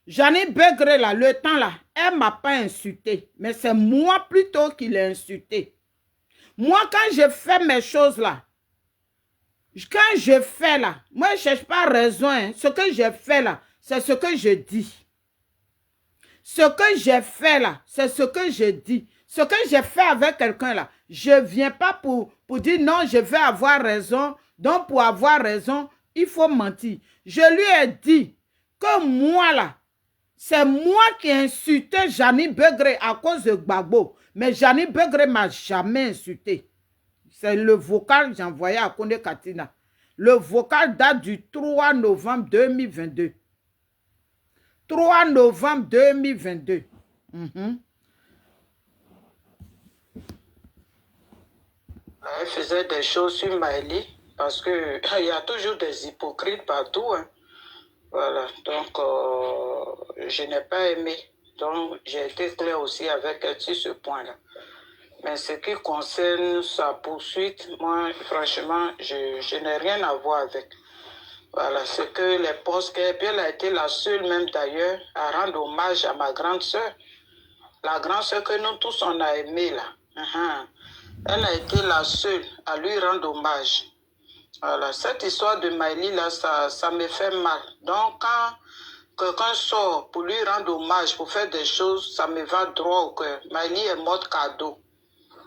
Jani Begré, là, le temps, là, elle ne m'a pas insulté. Mais c'est moi plutôt qui l'ai insulté. Moi, quand je fais mes choses, là, quand je fais, là, moi, je ne cherche pas raison. Hein. Ce que j'ai fait, là, c'est ce que je dis. Ce que j'ai fait, là, c'est ce que je dis. Ce que j'ai fait avec quelqu'un, là, je ne viens pas pour dire non, je vais avoir raison. Donc, pour avoir raison, il faut mentir. Je lui ai dit que moi, là, c'est moi qui ai insulté Jani Begré à cause de Gbagbo. Mais Jani Begré ne m'a jamais insulté. C'est le vocal que j'ai envoyé à Kone Katina. Le vocal date du 3 novembre 2022. 3 novembre 2022. Elle faisait des choses sur Maëlie parce qu'il y a toujours des hypocrites partout. Hein. Voilà, donc je n'ai pas aimé. Donc j'ai été clair aussi avec elle sur ce point-là. Mais ce qui concerne sa poursuite, moi, franchement, je n'ai rien à voir avec. Voilà, c'est que les postes qu'elle a été la seule même d'ailleurs à rendre hommage à ma grande sœur. La grande sœur que nous tous on a aimée là. Elle a été la seule à lui rendre hommage. Voilà, cette histoire de Maëlie là, ça me fait mal. Donc quand quelqu'un sort pour lui rendre hommage, pour faire des choses, ça me va droit au cœur. Maëlie est morte cadeau.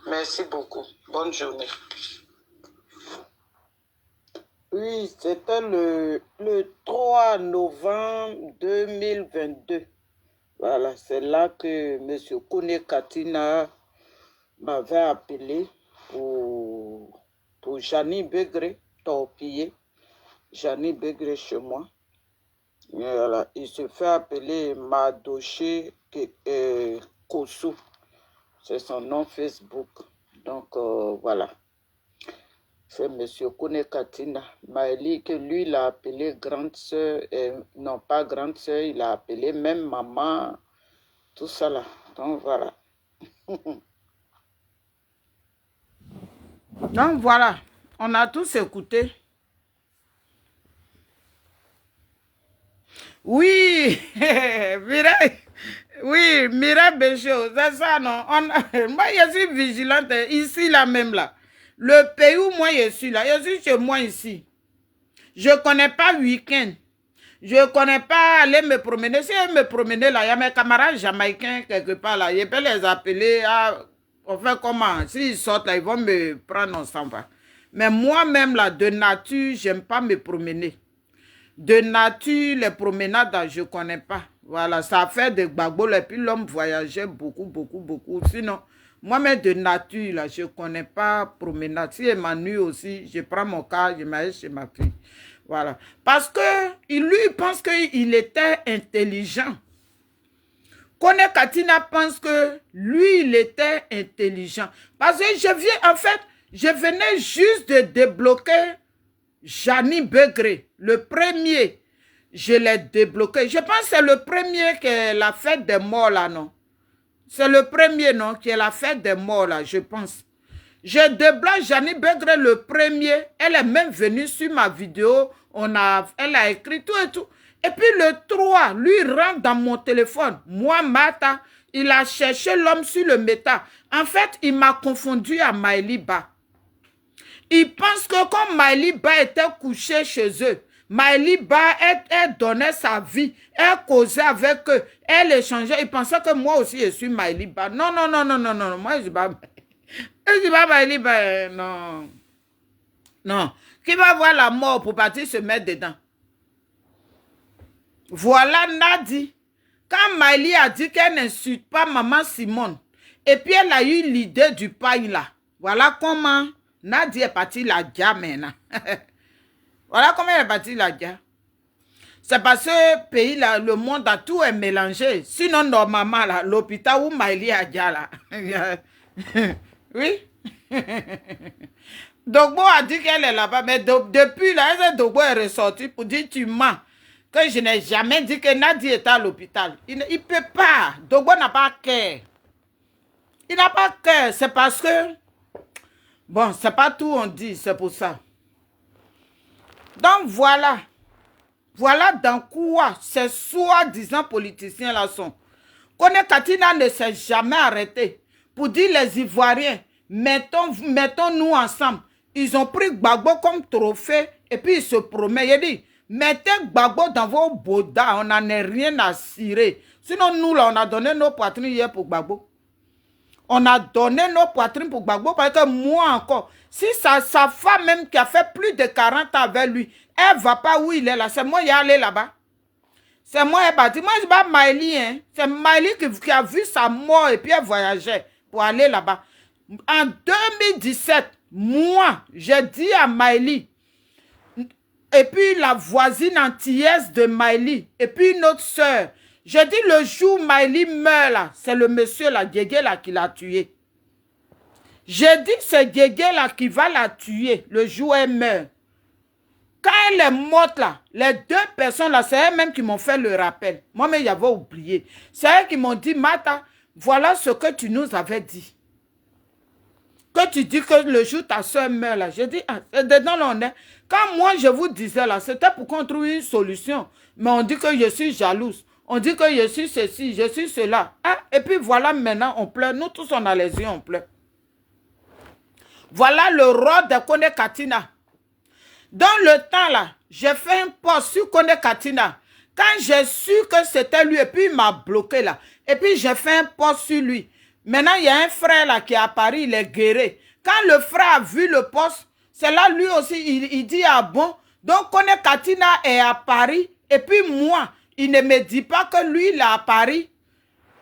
Merci beaucoup. Bonne journée. Oui, c'était le 3 novembre 2022. Voilà, c'est là que M. Kone Katina m'avait appelé pour Jani Begré, torpiller Jani Begré chez moi. Et voilà, il se fait appeler Madoché Kosu. C'est son nom Facebook. Donc, voilà. C'est M. Kone Katina. Maëlie, que lui, il a appelé grande sœur, non pas grande sœur, il a appelé même maman, tout ça là. Donc, voilà. Donc, voilà. On a tous écouté. Oui, Mireille. Oui, Mireille Béchaud, c'est ça, non? Moi, je suis vigilante ici, là même, là. Le pays où moi, je suis, là, je suis chez moi, ici. Je ne connais pas week-end. Je ne connais pas aller me promener. Si je me promener, là, il y a mes camarades jamaïcains quelque part, là. Je peux les appeler à... On fait comment? S'ils sortent, là, ils vont me prendre ensemble. Mais moi-même, là, de nature, je n'aime pas me promener. De nature, les promenades, je ne connais pas. Voilà, ça fait de Gbagbo, et puis l'homme voyageait beaucoup. Sinon, moi-même de nature, là, je ne connais pas promenade. Si elle m'ennuie aussi, je prends mon car, je m'aille chez ma fille. Voilà. Parce que lui pense qu'il était intelligent. Kone Katina pense que lui, il était intelligent. Parce que je venais juste de débloquer Jani Begré, le premier. Je l'ai débloqué. Je pense que c'est le premier qui est la fête des morts, là, non? C'est le premier, non, qui est la fête des morts, là, je pense. Je débloque Jani Begré le premier. Elle est même venue sur ma vidéo. Elle a écrit tout et tout. Et puis le 3, lui rentre dans mon téléphone. Moi, Mata, il a cherché l'homme sur le méta. En fait, il m'a confondu à Maëlie Ba. Il pense que comme Maëlie Ba était couchée chez eux, Maëlie Ba, elle donnait sa vie. Elle causait avec eux. Elle échangeait. Ils pensaient que moi aussi, je suis Maëlie Ba. Non, non, non, non, non, non. Moi, je ne suis pas... Je dis pas Maëlie Ba. Non. Non. Qui va voir la mort pour partir se mettre dedans? Voilà Nadi. Quand Maëlie a dit qu'elle n'insulte pas maman Simone, et puis elle a eu l'idée du pain là. Voilà comment Nadi est partie la dia maintenant. Voilà comment elle est partie la dia. C'est parce que ce pays là, le monde a tout est mélangé. Sinon, normalement, là, l'hôpital où Maëlie a dia là. Oui. Dogbo a dit qu'elle est là-bas, mais depuis là, Dogbo est ressorti pour dire tu mens. Que je n'ai jamais dit que Nadi est à l'hôpital. Il ne peut pas. Dogbo n'a pas cœur. Il n'a pas cœur. C'est parce que... Bon, c'est pas tout on dit, c'est pour ça. Donc voilà. Voilà dans quoi ces soi-disant politiciens là sont. Kone Katina ne s'est jamais arrêté pour dire les Ivoiriens, mettons-nous ensemble. Ils ont pris Gbagbo comme trophée et puis ils se promettent. Il dit, mettez Gbagbo dans vos bodas, on n'en a rien à cirer. Sinon, nous, là, on a donné nos poitrines hier pour Gbagbo. On a donné nos poitrines pour Gbagbo parce que moi encore, si sa femme même qui a fait plus de 40 ans avec lui, elle ne va pas où il est là, c'est moi qui est allé là-bas. C'est moi qui est parti. Moi, je ne suis pas Maëlie. Hein. C'est Maëlie qui a vu sa mort et puis elle voyageait pour aller là-bas. En 2017, moi, j'ai dit à Maëlie, et puis la voisine antillaise de Maëlie, et puis notre soeur, j'ai dit le jour où Maëlie meurt là, c'est le monsieur là, Guégué là, qui l'a tué. J'ai dit que c'est Guégué là qui va la tuer le jour où elle meurt. Quand elle est morte là, les deux personnes là, c'est elles-mêmes qui m'ont fait le rappel. Moi-même, j'avais oublié. C'est elles qui m'ont dit, Martha, voilà ce que tu nous avais dit. Que tu dis que le jour ta soeur meurt là, j'ai dit, ah, c'est dedans là on est. Quand moi je vous disais là, c'était pour qu'on trouve une solution. Mais on dit que je suis jalouse. On dit que je suis ceci, je suis cela. Ah, et puis voilà maintenant, on pleure. Nous tous on a les yeux, on pleure. Voilà le roi de Kone Katina. Dans le temps là, j'ai fait un post sur Kone Katina. Quand j'ai su que c'était lui, et puis il m'a bloqué là. Et puis j'ai fait un post sur lui. Maintenant, il y a un frère là qui est à Paris, il est guéri. Quand le frère a vu le poste, c'est là lui aussi, il dit, ah bon, donc Kone Katina est à Paris, et puis moi, il ne me dit pas que lui, il est à Paris.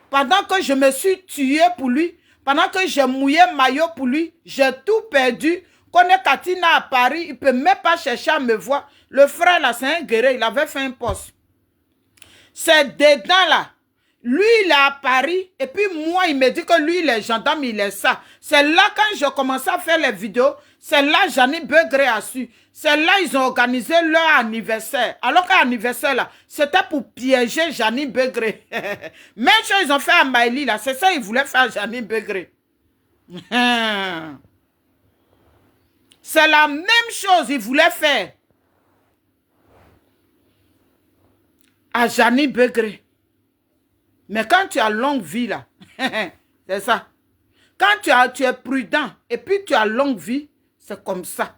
Pendant que je me suis tué pour lui, pendant que j'ai mouillé maillot pour lui, j'ai tout perdu. Kone Katina à Paris, il ne peut même pas chercher à me voir. Le frère là, c'est un guerrier, il avait fait un poste. C'est dedans là. Lui, il est à Paris, et puis moi, il me dit que lui, il est gendarme, il est ça. C'est là, quand je commençais à faire les vidéos, c'est là, Janine Begré a su. C'est là, ils ont organisé leur anniversaire. Alors qu'à l'anniversaire, là, c'était pour piéger Janine Begré. Même chose, ils ont fait à Maëlie, là. C'est ça, ils voulaient faire à Janine Begré. C'est la même chose, ils voulaient faire à Janine Begré. Mais quand tu as longue vie, là, c'est ça. Quand tu es prudent et puis tu as longue vie, c'est comme ça.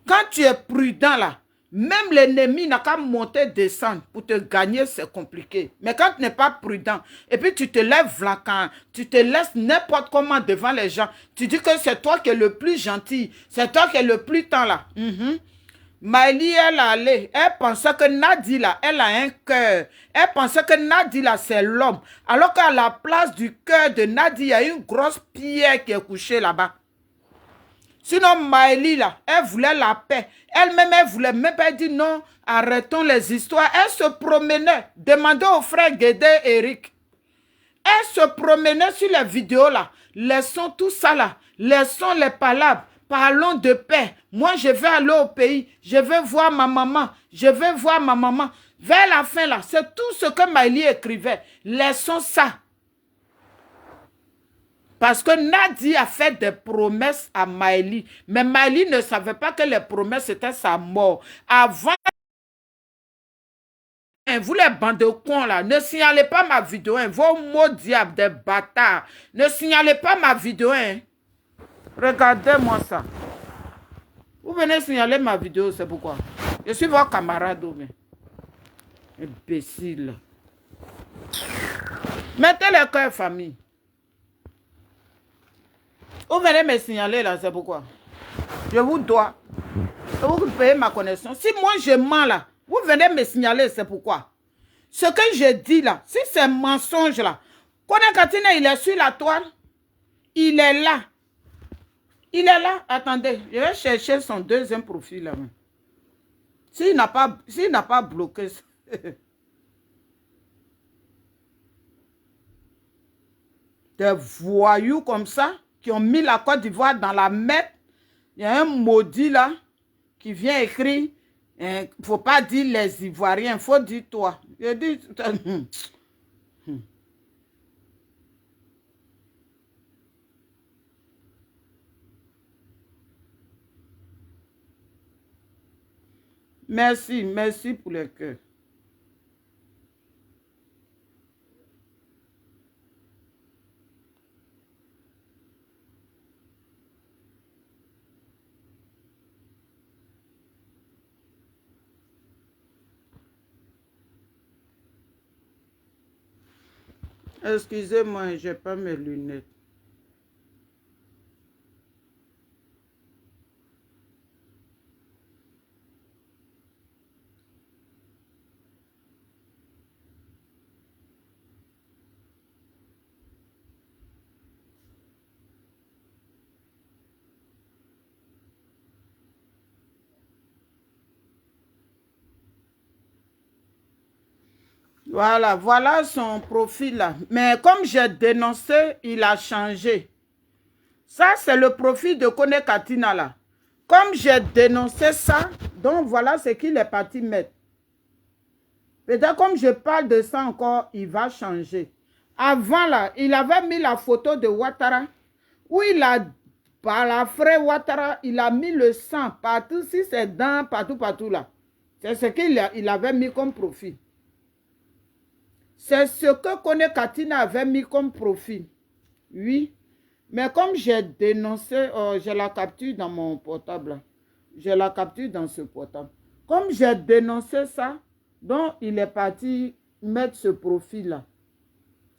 Quand tu es prudent, là, même l'ennemi n'a qu'à monter, descendre. Pour te gagner, c'est compliqué. Mais quand tu n'es pas prudent, et puis tu te lèves là, quand tu te laisses n'importe comment devant les gens, tu dis que c'est toi qui es le plus gentil, c'est toi qui es le plus temps là. Maëlie, elle pensait que Nadi là, elle a un cœur. Elle pensait que Nadi là, c'est l'homme. Alors qu'à la place du cœur de Nadi, il y a une grosse pierre qui est couchée là-bas. Sinon, Maëlie là, elle voulait la paix. Elle-même, elle voulait même pas dire non, arrêtons les histoires. Elle se promenait, demandait au frère Guédé Eric. Elle se promenait sur les vidéos là. Laissons tout ça là. Laissons les palabres. Parlons de paix. Moi, je vais aller au pays. Je vais voir ma maman. Je vais voir ma maman. Vers la fin, là, c'est tout ce que Maëlie écrivait. Laissons ça. Parce que Nadi a fait des promesses à Maëlie. Mais Maëlie ne savait pas que les promesses étaient sa mort. Avant, vous les bandes de cons là, ne signalez pas ma vidéo. Vos mots diables, des bâtards. Ne signalez pas ma vidéo. Regardez-moi ça. Vous venez signaler ma vidéo, c'est pourquoi. Je suis votre camarade, mais imbécile. Mettez le cœur, famille. Vous venez me signaler là, c'est pourquoi. Je vous dois. Vous payez ma connaissance. Si moi je mens là, vous venez me signaler, c'est pourquoi. Ce que je dis là, si c'est mensonge là, Kone Katina, il est sur la toile. Il est là. Il est là. Attendez, je vais chercher son deuxième profil là. S'il n'a pas bloqué ça. Des voyous comme ça, qui ont mis la Côte d'Ivoire dans la merde. Il y a un maudit là, qui vient écrire, il ne faut pas dire les Ivoiriens, il faut dire toi. Je dis, merci, merci pour le cœur. Excusez-moi, je n'ai pas mes lunettes. Voilà, voilà son profil là. Mais comme j'ai dénoncé, il a changé. Ça, c'est le profil de Kone Katina là. Comme j'ai dénoncé ça, donc voilà ce qu'il est parti mettre. Peut-être comme je parle de ça encore, il va changer. Avant là, il avait mis la photo de Ouattara, où il a, par la frère Ouattara, il a mis le sang partout, si c'est dents, partout là. C'est ce qu'il avait mis comme profil. C'est ce que Kone Katina avait mis comme profil. Oui. Mais comme j'ai dénoncé, j'ai la capture dans mon portable. J'ai la capture dans ce portable. Comme j'ai dénoncé ça, donc il est parti mettre ce profil-là.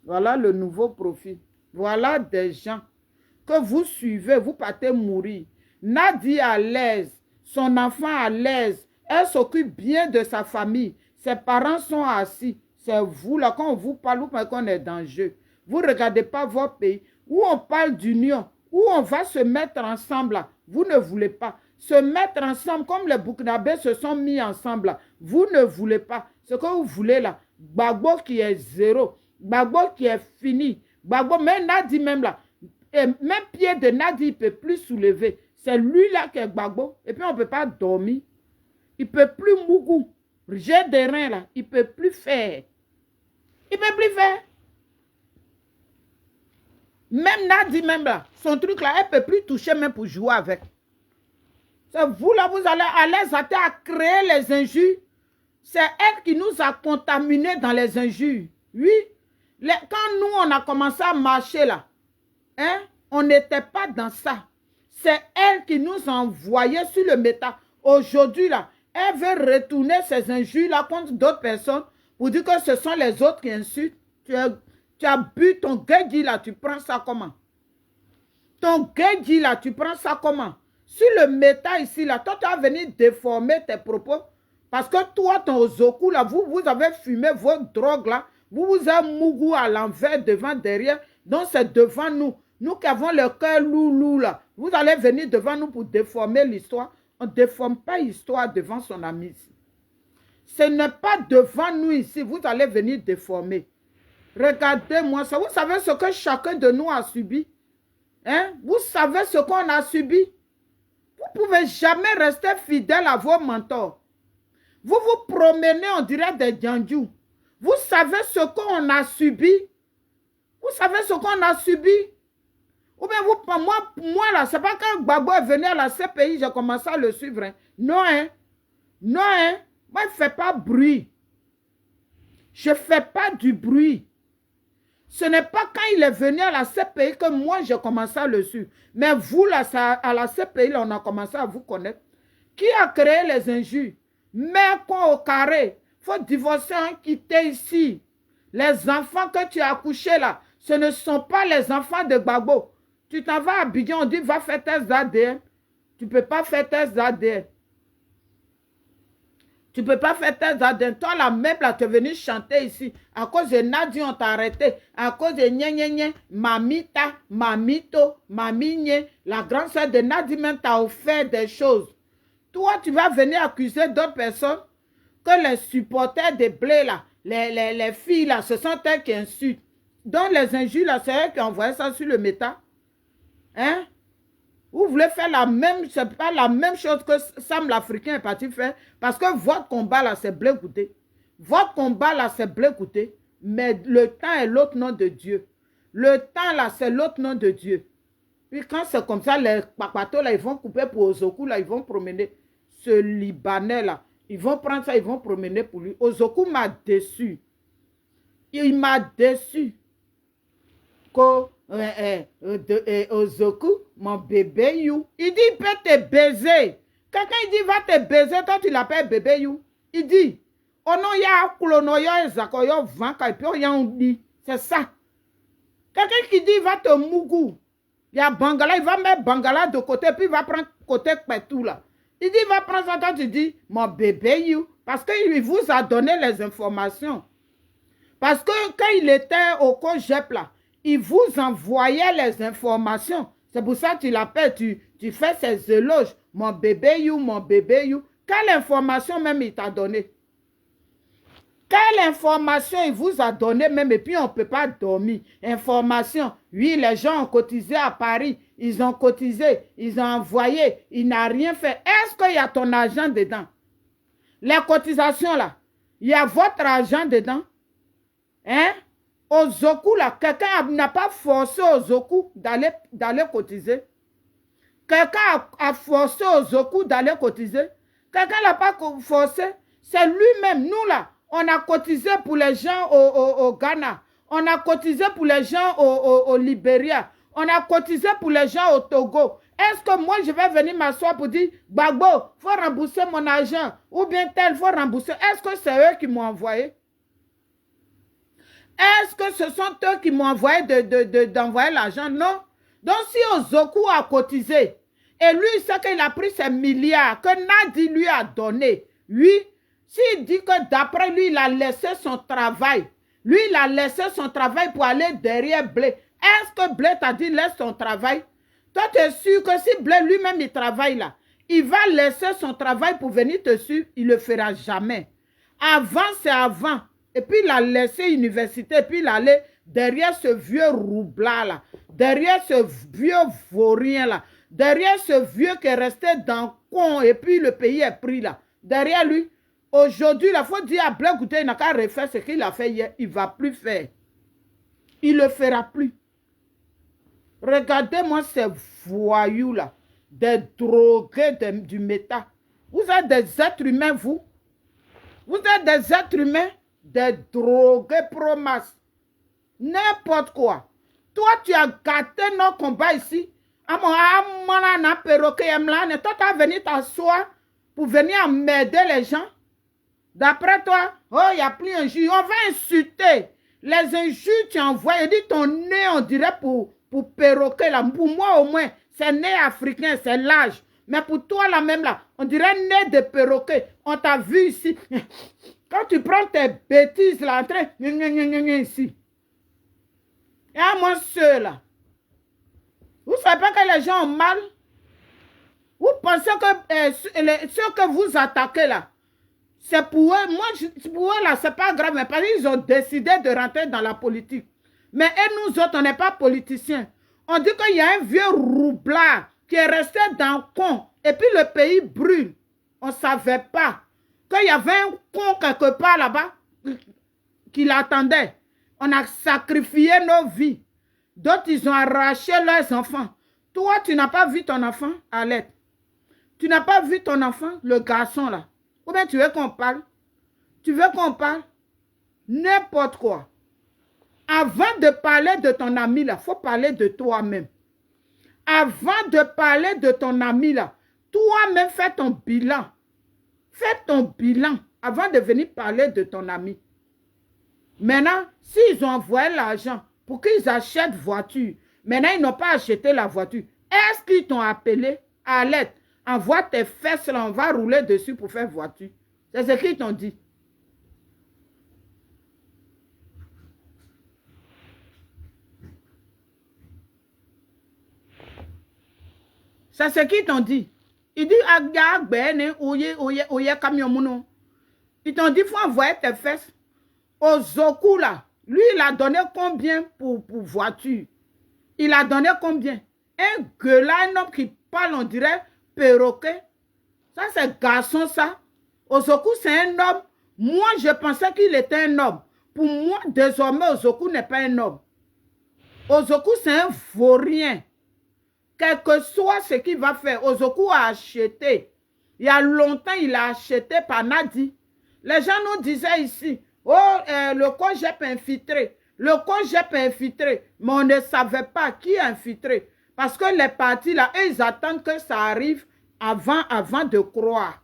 Voilà le nouveau profil. Voilà des gens que vous suivez, vous partez mourir. Nadia à l'aise, son enfant à l'aise, elle s'occupe bien de sa famille. Ses parents sont assis. C'est vous là, quand on vous parle, vous pensez qu'on est dans le jeu. Vous ne regardez pas votre pays, où on parle d'union, où on va se mettre ensemble là. Vous ne voulez pas. Se mettre ensemble, comme les Burkinabés se sont mis ensemble là. Vous ne voulez pas. Ce que vous voulez là, Gbagbo qui est zéro, Gbagbo qui est fini, Gbagbo, même Nadi même là, et même pied de Nadi, il ne peut plus soulever. C'est lui là qui est Gbagbo. Et puis on ne peut pas dormir. Il ne peut plus mougou. J'ai des reins là, il ne peut plus faire. Il ne peut plus faire. Même Nadi, même là, son truc là, elle ne peut plus toucher même pour jouer avec. C'est vous là, vous allez aller à créer les injures. C'est elle qui nous a contaminés dans les injures. Oui. Quand nous, on a commencé à marcher là, hein, on n'était pas dans ça. C'est elle qui nous a envoyés sur le métal. Aujourd'hui là, elle veut retourner ces injures là contre d'autres personnes pour dire que ce sont les autres qui insultent. Tu as bu ton guédi là, tu prends ça comment? Ton guédi là, tu prends ça comment? Sur le métal ici là, toi tu vas venir déformer tes propos. Parce que toi, ton zoku là, vous avez fumé votre drogue là, vous avez mougou à l'envers, devant, derrière. Donc c'est devant nous. Nous qui avons le cœur loulou là, vous allez venir devant nous pour déformer l'histoire. On ne déforme pas l'histoire devant son ami ici. Ce n'est pas devant nous ici, vous allez venir déformer. Regardez-moi ça. Vous savez ce que chacun de nous a subi? Hein? Vous savez ce qu'on a subi? Vous ne pouvez jamais rester fidèle à vos mentors. Vous vous promenez, on dirait des djandjous. Vous savez ce qu'on a subi? Vous savez ce qu'on a subi? Ou bien moi là, c'est pas quand Gbagbo est venu à la CPI, j'ai commencé à le suivre. Hein. Non, hein? Non, hein? Moi, je ne fais pas bruit. Je ne fais pas du bruit. Ce n'est pas quand il est venu à la CPI que moi, j'ai commencé à le suivre. Mais vous, là, à la CPI, là, on a commencé à vous connaître. Qui a créé les injures? Mets quoi au carré. Faut divorcer, hein, quitter ici. Les enfants que tu as accouchés là, ce ne sont pas les enfants de Gbagbo. Tu t'en vas à Abidjan, on dit va faire tes ADN. Tu ne peux pas faire tes ADN. Tu ne peux pas faire tes ADN. Toi, la même, là, tu es venu chanter ici. À cause de Nadi, on t'a arrêté. À cause de Nye, Mamita, Mamito, Mamigne. La grande sœur de Nadi même t'a offert des choses. Toi, tu vas venir accuser d'autres personnes que les supporters des blés, là, les filles, là, ce sont elles qui insultent. Donc, les injures, là, c'est elles qui ont envoyé ça sur le méta. Hein? Vous voulez faire la même, c'est pas la même chose que Sam l'Africain est parti faire. Parce que votre combat là, c'est blé goûté. Votre combat là, c'est blé goûté. Mais le temps est l'autre nom de Dieu. Le temps là, c'est l'autre nom de Dieu. Puis quand c'est comme ça, les papatos là, ils vont couper pour Ozoku là, ils vont promener. Ce Libanais là, ils vont prendre ça, ils vont promener pour lui. Ozoku m'a déçu. Il m'a déçu. Ozoku, mon bébé you. Il dit, il peut te baiser. Quelqu'un il dit, va te baiser, toi tu l'appelles bébé you. Il dit, oh non, il y a un colono, il y a un zako, il y a un vanka, et puis il y a un dit. C'est ça. Quelqu'un qui dit, il va te mougou. Il y a Bangala, il va mettre Bangala de côté, puis il va prendre côté Petou là. Il dit, il va prendre ça, toi tu dis, mon bébé you. Parce qu'il vous a donné les informations. Parce que quand il était au Cogep là, il vous envoyait les informations. C'est pour ça que tu l'appelles, tu fais ses éloges. Mon bébé you, mon bébé you. Quelle information même il t'a donné? Quelle information il vous a donné même et puis on ne peut pas dormir? Information. Oui, les gens ont cotisé à Paris. Ils ont cotisé, ils ont envoyé. Il n'a rien fait. Est-ce qu'il y a ton argent dedans? Les cotisations là, il y a votre argent dedans? Hein? Ozoku là, quelqu'un n'a pas forcé Ozoku d'aller cotiser. Quelqu'un a forcé Ozoku d'aller cotiser. Quelqu'un l'a pas forcé. C'est lui-même. Nous là, on a cotisé pour les gens au Ghana. On a cotisé pour les gens au Libéria. On a cotisé pour les gens au Togo. Est-ce que moi je vais venir m'asseoir pour dire Gbagbo, faut rembourser mon argent ou bien tel, faut rembourser. Est-ce que c'est eux qui m'ont envoyé? Est-ce que ce sont eux qui m'ont envoyé d'envoyer l'argent? Non. Donc, si Ozoku a cotisé, et lui, c'est qu'il a pris ces milliards que Nadi lui a donné, oui, s'il dit que d'après lui, il a laissé son travail, lui, il a laissé son travail pour aller derrière Blé. Est-ce que Blé t'a dit laisse son travail? Toi, tu es sûr que si Blé lui-même, il travaille là, il va laisser son travail pour venir te suivre, il ne le fera jamais. Avant, c'est avant. Et puis, il a laissé l'université, et puis il allait derrière ce vieux roublard là, derrière ce vieux vaurien là, derrière ce vieux qui est resté dans le con, et puis le pays est pris là. Derrière lui, aujourd'hui, il faut dire à Blé Goûté, il n'a qu'à refaire ce qu'il a fait hier, il ne va plus faire. Il ne le fera plus. Regardez-moi ces voyous là, des drogués du méta. Vous êtes des êtres humains, vous. Vous êtes des êtres humains. Des drogués pro-masse. N'importe quoi. Toi, tu as gâté nos combats ici. Toi, tu as venu t'asseoir pour venir emmerder les gens. D'après toi, oh, il n'y a plus un juge. On va insulter. Les injures, tu envoies. Il dit ton nez, on dirait pour perroquet. Là. Pour moi, au moins, c'est nez africain, c'est l'âge. Mais pour toi, là même, là, on dirait nez de perroquet. On t'a vu ici. Quand tu prends tes bêtises là, entrée, ici. Et à moi, ceux-là. Vous ne savez pas que les gens ont mal? Vous pensez que ceux que vous attaquez là, c'est pour eux. Moi, pour eux là, c'est pas grave, mais parce qu'ils ont décidé de rentrer dans la politique. Mais nous autres, on n'est pas politiciens. On dit qu'il y a un vieux roublard qui est resté dans le con. Et puis le pays brûle. On ne savait pas qu'il y avait un con quelque part là-bas qui l'attendait. On a sacrifié nos vies. D'autres, ils ont arraché leurs enfants. Toi, tu n'as pas vu ton enfant, Alette. Tu n'as pas vu ton enfant, le garçon là. Ou bien tu veux qu'on parle? Tu veux qu'on parle? N'importe quoi. Avant de parler de ton ami là, il faut parler de toi-même. Avant de parler de ton ami là, toi-même fais ton bilan. Fais ton bilan avant de venir parler de ton ami. Maintenant, s'ils ont envoyé l'argent pour qu'ils achètent voiture, maintenant ils n'ont pas acheté la voiture. Est-ce qu'ils t'ont appelé à l'aide? Envoie tes fesses là, on va rouler dessus pour faire voiture. C'est ce qu'ils t'ont dit. C'est ce qu'ils t'ont dit. Ils disent, ils t'ont dit, il faut envoyer tes fesses. Au Zoku là, lui, il a donné combien pour voiture? Il a donné combien? Un gueulard, un homme qui parle, on dirait perroquet. Ça, c'est garçon, ça. Ozoku, c'est un homme. Moi, je pensais qu'il était un homme. Pour moi, désormais, Ozoku n'est pas un homme. Ozoku, c'est un vaurien. Quel que soit ce qu'il va faire, Ozoku a acheté. Il y a longtemps, il a acheté par Nadi. Les gens nous disaient ici, oh, le COGEP infiltré. Le COGEP infiltré. Mais on ne savait pas qui est infiltré. Parce que les partis là, eux, ils attendent que ça arrive avant de croire.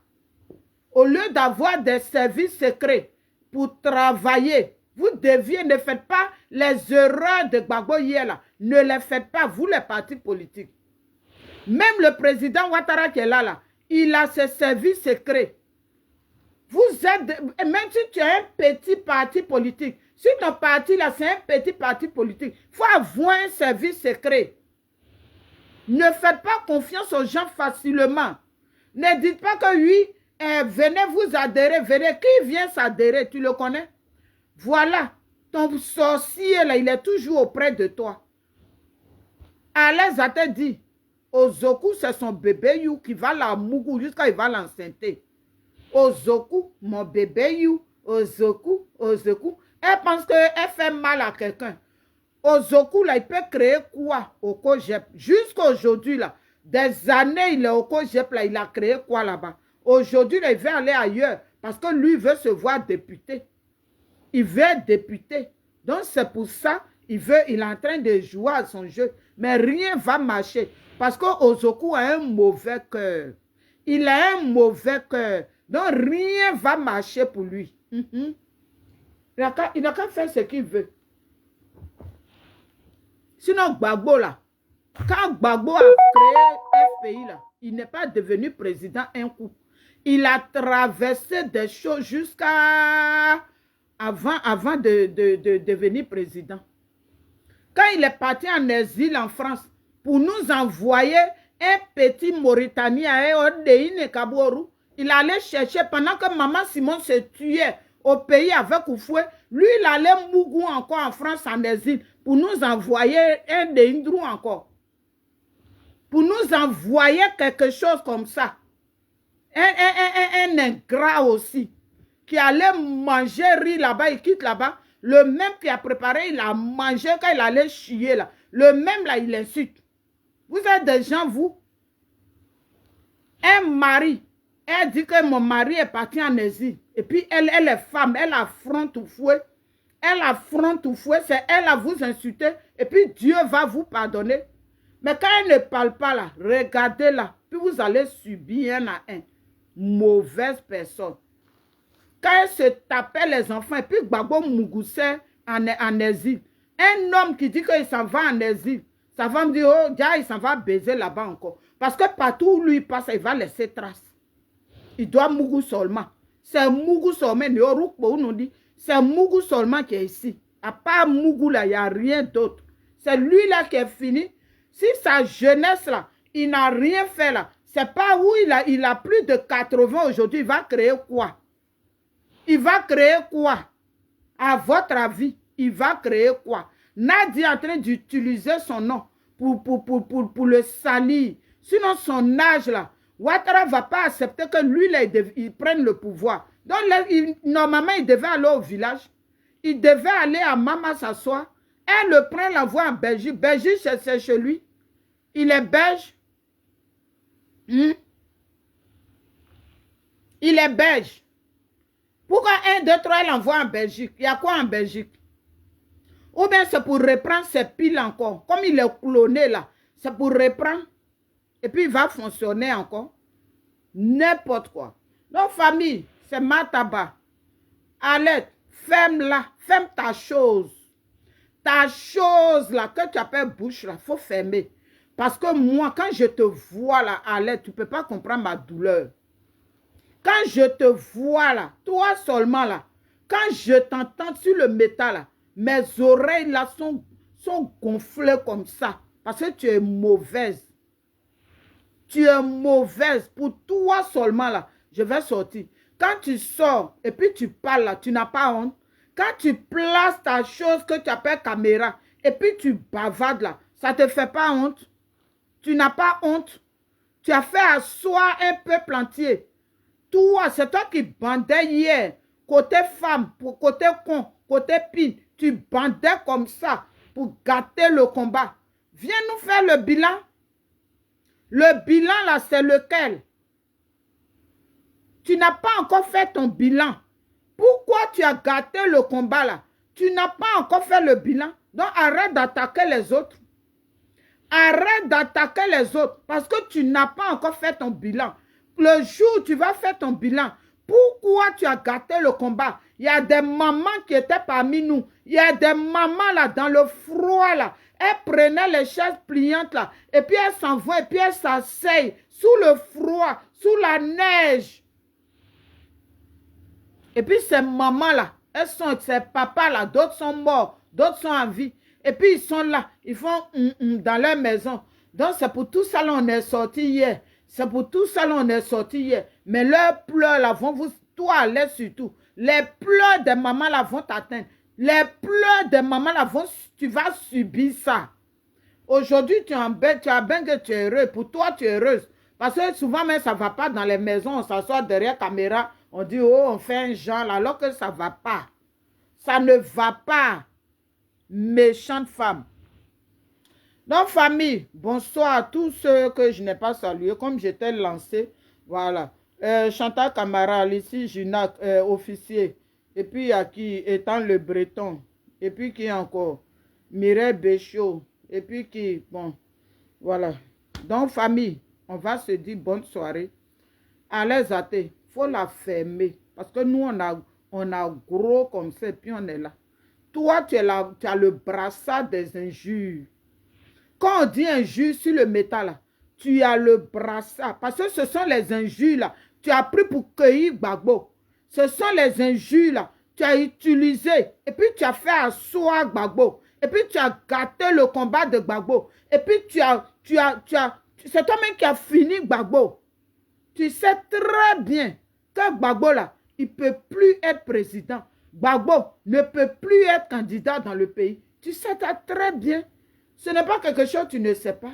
Au lieu d'avoir des services secrets pour travailler, vous deviez, ne faites pas les erreurs de Gbagbo hier là. Ne les faites pas, vous les partis politiques. Même le président Ouattara qui est là, il a ses services secrets. Vous êtes, même si tu as un petit parti politique, si ton parti là, c'est un petit parti politique, il faut avoir un service secret. Ne faites pas confiance aux gens facilement. Ne dites pas que oui, venez vous adhérer, venez. Qui vient s'adhérer, tu le connais? Voilà, ton sorcier là, il est toujours auprès de toi. Alain Zate dit, Ozoku, c'est son bébé You qui va la mougou jusqu'à il va l'enceinter. Ozoku, mon bébé You, Ozoku, Ozoku. Elle pense qu'elle fait mal à quelqu'un. Ozoku, là, il peut créer quoi au COGEP? Jusqu'à aujourd'hui, là, des années, il est au COGEP, là, il a créé quoi là-bas? Aujourd'hui, il veut aller ailleurs parce que lui veut se voir député. Il veut être député. Donc, c'est pour ça il est en train de jouer à son jeu. Mais rien ne va marcher. Parce que Ozoku a un mauvais cœur. Il a un mauvais cœur. Donc, rien ne va marcher pour lui. Il n'a qu'à faire ce qu'il veut. Sinon, Gbagbo, là, quand Gbagbo a créé FPI, là, il n'est pas devenu président un coup. Il a traversé des choses jusqu'à avant de devenir président. Quand il est parti en exil en France pour nous envoyer un petit Mauritanien, il allait chercher pendant que Maman Simon se tuait au pays avec Oufoué. Lui, il allait Mougou encore en France en exil pour nous envoyer un Indrou encore. Pour nous envoyer quelque chose comme ça. Un ingrat aussi. Qui allait manger riz là-bas, il quitte là-bas. Le même qui a préparé, il a mangé quand il allait chier là. Le même là, il insulte. Vous êtes des gens, vous. Un mari, elle dit que mon mari est parti en exil. Et puis elle est femme, elle affronte tout fouet. Elle affronte tout fouet, c'est elle à vous insulter. Et puis Dieu va vous pardonner. Mais quand elle ne parle pas là, regardez-la. Puis vous allez subir un à un. Mauvaise personne. Quand elle se tapait les enfants, et puis Gbagbo Mougoussait en exil. Un homme qui dit qu'il s'en va en exil, sa femme dit, oh, déjà, il s'en va baiser là-bas encore. Parce que partout où lui passe, il va laisser trace. Il doit Mougou seulement. C'est Mougou seulement. C'est Mougou seulement qui est ici. À part Mougou, là, il n'y a rien d'autre. C'est lui là qui est fini. Si sa jeunesse, là, il n'a rien fait là, c'est pas où il a plus de 80 aujourd'hui, il va créer quoi? Il va créer quoi? À votre avis, il va créer quoi? Nadi est en train d'utiliser son nom pour le salir. Sinon, son âge là, Ouattara ne va pas accepter que lui, là, il prenne le pouvoir. Donc, là, normalement, il devait aller au village. Il devait aller à Mama s'asseoir. Elle le prend, l'envoie en Belgique. Belgique, c'est chez lui. Il est belge. Il est belge. Pourquoi 1, 2, 3, elle envoie en Belgique? Il y a quoi en Belgique? Ou bien c'est pour reprendre ses piles encore. Comme il est cloné là, c'est pour reprendre. Et puis il va fonctionner encore. N'importe quoi. Donc, famille, c'est ma tabac. Allez, ferme-la. Ferme ta chose. Ta chose là, que tu appelles bouche là, il faut fermer. Parce que moi, quand je te vois là, Allez, tu ne peux pas comprendre ma douleur. Quand je te vois là, toi seulement là, quand je t'entends sur le métal là, mes oreilles là sont gonflées comme ça. Parce que tu es mauvaise. Tu es mauvaise. Pour toi seulement là, je vais sortir. Quand tu sors et puis tu parles là, tu n'as pas honte. Quand tu places ta chose que tu appelles caméra et puis tu bavardes là, ça ne te fait pas honte. Tu n'as pas honte. Tu as fait asseoir un peuple entier. Toi, c'est toi qui bandais hier. Côté femme, côté con, côté pine. Tu bandais comme ça pour gâter le combat. Viens nous faire le bilan. Le bilan là, c'est lequel? Tu n'as pas encore fait ton bilan. Pourquoi tu as gâté le combat là? Tu n'as pas encore fait le bilan. Donc arrête d'attaquer les autres. Arrête d'attaquer les autres parce que tu n'as pas encore fait ton bilan. Le jour où tu vas faire ton bilan, pourquoi tu as gâté le combat? Il y a des mamans qui étaient parmi nous. Il y a des mamans là dans le froid là. Elles prenaient les chaises pliantes là. Et puis elles s'en vont et puis elles s'asseyent sous le froid, sous la neige. Et puis ces mamans là, ces papas là, d'autres sont morts, d'autres sont en vie. Et puis ils sont là, ils font dans leur maison. Donc c'est pour tout ça là on est sorti hier. C'est pour tout ça là on est sorti hier. Mais leurs pleurs là vont vous, toi à l'aise surtout. Les pleurs des mamans là vont t'atteindre. Les pleurs des mamans là vont, tu vas subir ça. Aujourd'hui tu as bien que tu es heureux. Pour toi tu es heureuse. Parce que souvent même ça ne va pas dans les maisons. On s'assoit derrière la caméra. On dit oh on fait un genre là. Alors que ça ne va pas. Ça ne va pas. Méchante femme. Donc, famille, bonsoir à tous ceux que je n'ai pas salués, comme j'étais lancé. Voilà. Chantal Camara, ici, Junac, officier. Et puis, il y a qui? Étant le Breton. Et puis, qui encore? Mireille Béchaud. Et puis, qui? Bon, voilà. Donc, famille, on va se dire bonne soirée. Allez, athées, il faut la fermer. Parce que nous, on a gros comme ça, et puis on est là. Toi, tu as le brassard des injures. Quand on dit injure sur le métal, là, tu as le brassard. Parce que ce sont les injures là. Tu as pris pour cueillir Gbagbo. Ce sont les injures là. Tu as utilisé. Et puis tu as fait asseoir Gbagbo. Et puis tu as gâté le combat de Gbagbo. Et puis c'est toi-même qui as fini Gbagbo. Tu sais très bien que Gbagbo là, il ne peut plus être président. Gbagbo ne peut plus être candidat dans le pays. Tu sais très bien. Ce n'est pas quelque chose que tu ne sais pas.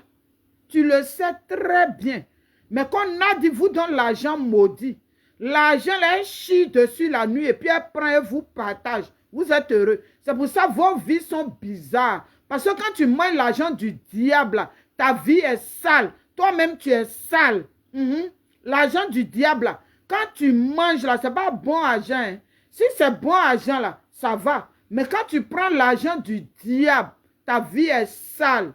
Tu le sais très bien. Mais quand on a dit, vous donne l'argent maudit. L'argent, elle chie dessus la nuit et puis elle prend et vous partage. Vous êtes heureux. C'est pour ça que vos vies sont bizarres. Parce que quand tu manges l'argent du diable, ta vie est sale. Toi-même, tu es sale. L'argent du diable, quand tu manges là, ce n'est pas bon argent. Hein. Si c'est bon argent là, ça va. Mais quand tu prends l'argent du diable, ta vie est sale.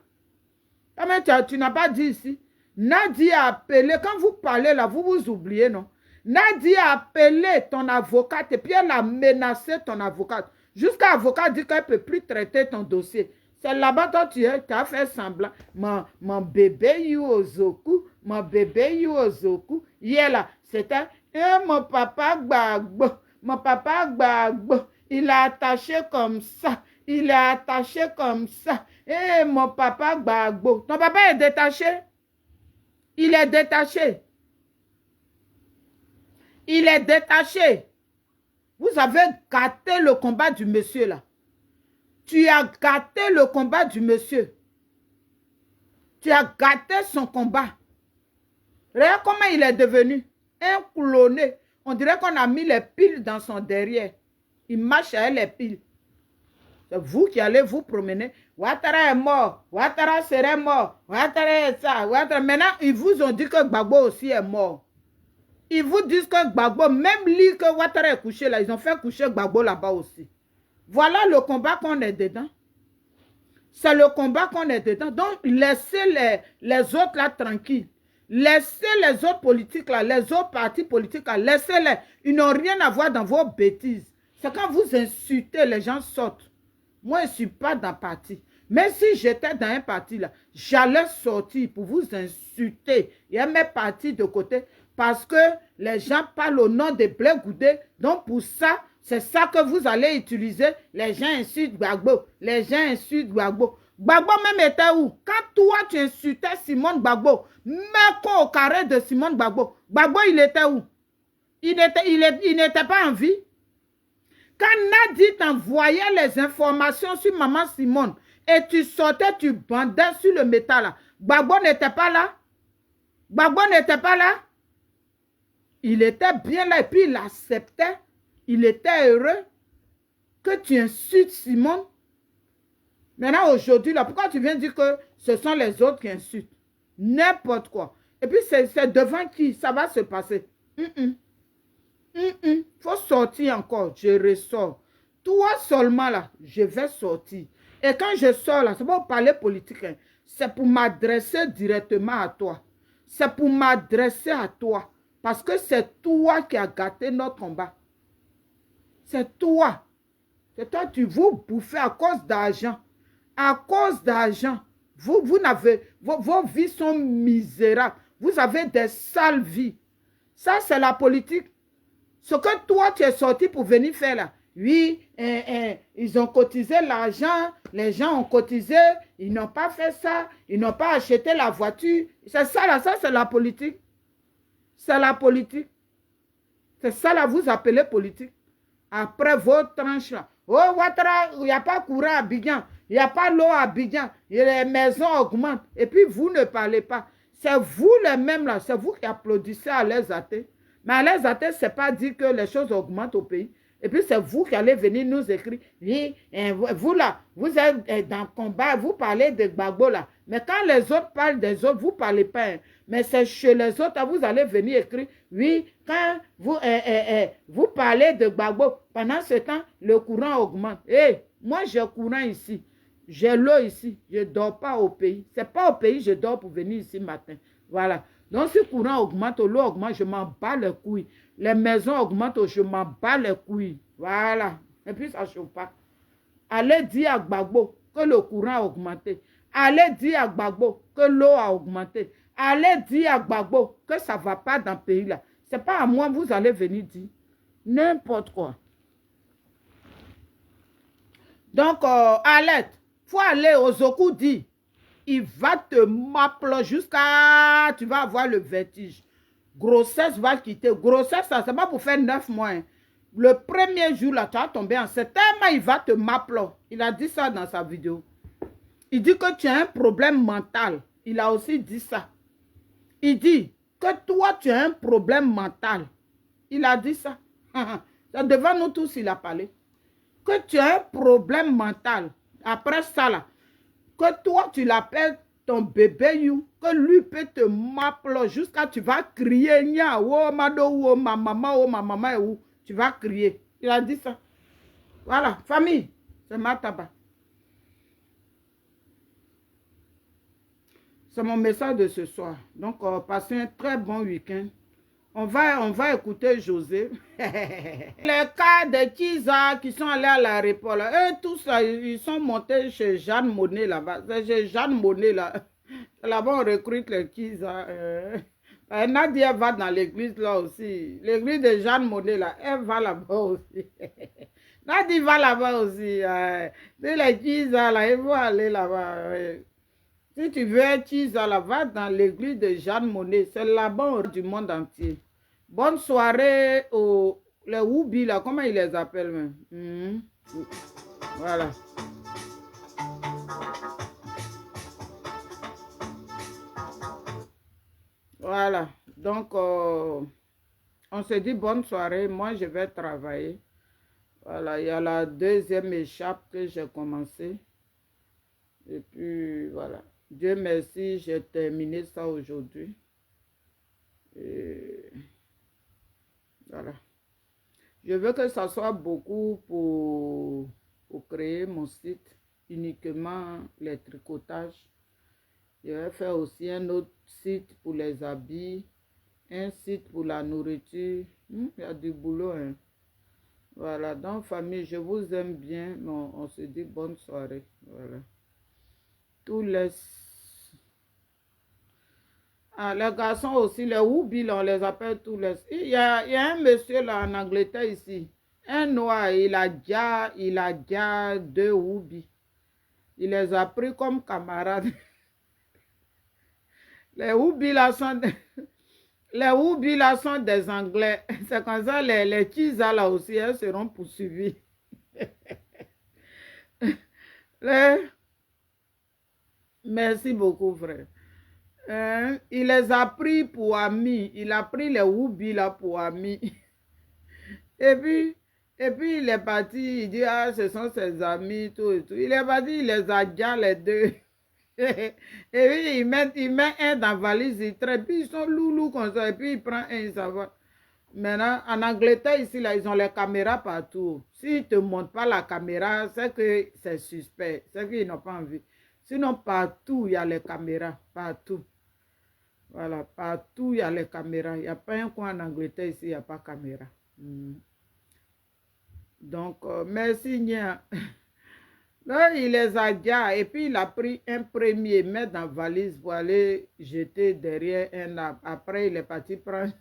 Mais tu n'as pas dit ici. Nadia a appelé, quand vous parlez là, vous vous oubliez, non? Nadia a appelé ton avocate et puis elle a menacé ton avocate. Jusqu'à l'avocat dit qu'elle ne peut plus traiter ton dossier. C'est là-bas que tu as fait semblant. Mon bébé Yuozoku, mon bébé Yuozoku. Hier là, c'était mon papa Gbagbo. Mon papa Gbagbo, il a attaché comme ça. Il est attaché comme ça. Eh, mon papa Gbagbo. Ton papa est détaché. Il est détaché. Il est détaché. Vous avez gâté le combat du monsieur là. Tu as gâté le combat du monsieur. Tu as gâté son combat. Regarde comment il est devenu un cloné. On dirait qu'on a mis les piles dans son derrière. Il marche avec les piles. C'est vous qui allez vous promener. Ouattara est mort. Ouattara serait mort. Ouattara est ça. Ouattara. Maintenant, ils vous ont dit que Gbagbo aussi est mort. Ils vous disent que Gbagbo, même lui que Ouattara est couché là, ils ont fait coucher Gbagbo là-bas aussi. Voilà le combat qu'on est dedans. C'est le combat qu'on est dedans. Donc, laissez les autres là tranquilles. Laissez les autres politiques là, les autres partis politiques là, laissez-les. Ils n'ont rien à voir dans vos bêtises. C'est quand vous insultez, les gens sortent. Moi, je ne suis pas dans le parti. Mais si j'étais dans un parti là, j'allais sortir pour vous insulter et mes partis de côté parce que les gens parlent au nom de Blé Goudé. Donc pour ça, c'est ça que vous allez utiliser. Les gens insultent Gbagbo. Les gens insultent Gbagbo. Gbagbo même était où? Quand toi tu insultais Simone Gbagbo, mets quoi au carré de Simone Gbagbo? Gbagbo il était où? Il n'était pas en vie. Quand Nadi t'envoyait les informations sur Maman Simone et tu sortais, tu bandais sur le métal là, Gbagbo n'était pas là. Gbagbo n'était pas là. Il était bien là et puis il acceptait. Il était heureux que tu insultes Simone. Maintenant, aujourd'hui, là, pourquoi tu viens dire que ce sont les autres qui insultent? N'importe quoi. Et puis, c'est devant qui ça va se passer? Faut sortir encore. Je ressors. Toi seulement, là, je vais sortir. Et quand je sors, là, c'est pas pour parler politique. Hein. C'est pour m'adresser directement à toi. C'est pour m'adresser à toi. Parce que c'est toi qui as gâté notre combat. C'est toi. C'est toi, tu vous bouffez à cause d'argent. À cause d'argent. Vous n'avez... Vos vies sont misérables. Vous avez des sales vies. Ça, c'est la politique. Ce que toi, tu es sorti pour venir faire là. Oui, ils ont cotisé l'argent. Les gens ont cotisé. Ils n'ont pas fait ça. Ils n'ont pas acheté la voiture. C'est ça là, ça c'est la politique. C'est la politique. C'est ça là, vous appelez politique. Après vos tranches là. Oh, Ouattara, il n'y a pas courant à Abidjan. Il n'y a pas l'eau à Abidjan. Et les maisons augmentent. Et puis vous ne parlez pas. C'est vous les mêmes là. C'est vous qui applaudissez à l'aise athée. Mais à l'aise athée, ce n'est pas dire que les choses augmentent au pays. Et puis c'est vous qui allez venir nous écrire. Oui, vous là, vous êtes dans le combat, vous parlez de Gbagbo là. Mais quand les autres parlent des autres, vous ne parlez pas. Hein. Mais c'est chez les autres, vous allez venir écrire. Oui, quand vous parlez de Gbagbo, pendant ce temps, le courant augmente. Moi j'ai courant ici. J'ai l'eau ici. Je ne dors pas au pays. Ce n'est pas au pays, je dors pour venir ici matin. Voilà. Donc si le courant augmente, l'eau augmente, je m'en bats les couilles. Les maisons augmentent, je m'en bats les couilles. Voilà. Et puis ça ne chauffe pas. Allez dire à Gbagbo que le courant a augmenté. Allez dire à Gbagbo que l'eau a augmenté. Allez dire à Gbagbo que ça ne va pas dans ce pays-là. Ce n'est pas à moi que vous allez venir dire. N'importe quoi. Donc, Alette, il faut aller au Zoku dit. Il va te m'appeler jusqu'à... Tu vas avoir le vertige. Grossesse va quitter. Grossesse, ça, c'est pas pour faire 9 mois. Hein. Le premier jour, là, tu vas tomber enceinte. Tellement il va te m'appeler. Il a dit ça dans sa vidéo. Il dit que tu as un problème mental. Il a aussi dit ça. Il dit que toi, tu as un problème mental. Il a dit ça. C'est devant nous tous, il a parlé. Que tu as un problème mental. Après ça, là, que toi, tu l'appelles ton bébé, you, que lui peut te m'appeler jusqu'à tu vas crier, nia, oh, mado, oh, ma maman, où tu vas crier. Il a dit ça. Voilà, famille, c'est ma tabac. C'est mon message de ce soir. Donc, passez un très bon week-end. On va écouter José. Les cas de Kiza qui sont allés à l'aéroport, eux tous, ils sont montés chez Jeanne Monnet là-bas. C'est chez Jeanne Monnet là. Là-bas, on recrute les Kiza. Nadia va dans l'église là aussi. L'église de Jeanne Monnet là, elle va là-bas aussi. Nadia va là-bas aussi. Les Kiza là, ils vont aller là-bas. Si tu veux être Kiza là, va dans l'église de Jeanne Monnet. C'est là-bas du monde entier. Bonne soirée aux les Woubi là, comment ils les appellent même? Voilà. Voilà. Donc, on se dit bonne soirée. Moi, je vais travailler. Voilà, il y a la deuxième échappe que j'ai commencé. Et puis, voilà. Dieu merci, j'ai terminé ça aujourd'hui. Et voilà. Je veux que ça soit beaucoup pour créer mon site, uniquement les tricotages. Je vais faire aussi un autre site pour les habits, un site pour la nourriture. Il y a du boulot, hein. Voilà, donc famille, je vous aime bien. On se dit bonne soirée. Voilà. Tous les... Ah, les garçons aussi, les Woubi, on les appelle tous les... Il y a un monsieur là en Angleterre ici. Un noir, il a déjà 2 Woubi. Il les a pris comme camarades. Les Woubi là sont... Les Woubi là sont des Anglais. C'est comme ça, les Chisa là aussi, elles seront poursuivies. Merci beaucoup, frère. Il les a pris pour amis. Il a pris les Woubi là pour amis. Et puis il est parti. Il dit, ah, ce sont ses amis, tout et tout. Il est parti, il les a déjà les deux. Et puis il met un dans la valise, il traite. Puis ils sont loulous comme ça. Et puis il prend un, ça va. Maintenant, en Angleterre, ici, là, ils ont les caméras partout. S'ils ne te montrent pas la caméra, c'est que c'est suspect. C'est qu'ils n'ont pas envie. Sinon, partout, il y a les caméras. Partout. Voilà, partout, il y a les caméras. Il n'y a pas un coin en Angleterre, ici, il n'y a pas de caméra. Donc, merci, Nia. Là, il les a déjà. Et puis, il a pris un premier, met dans la valise pour aller jeter derrière un arbre. Après, il est parti prendre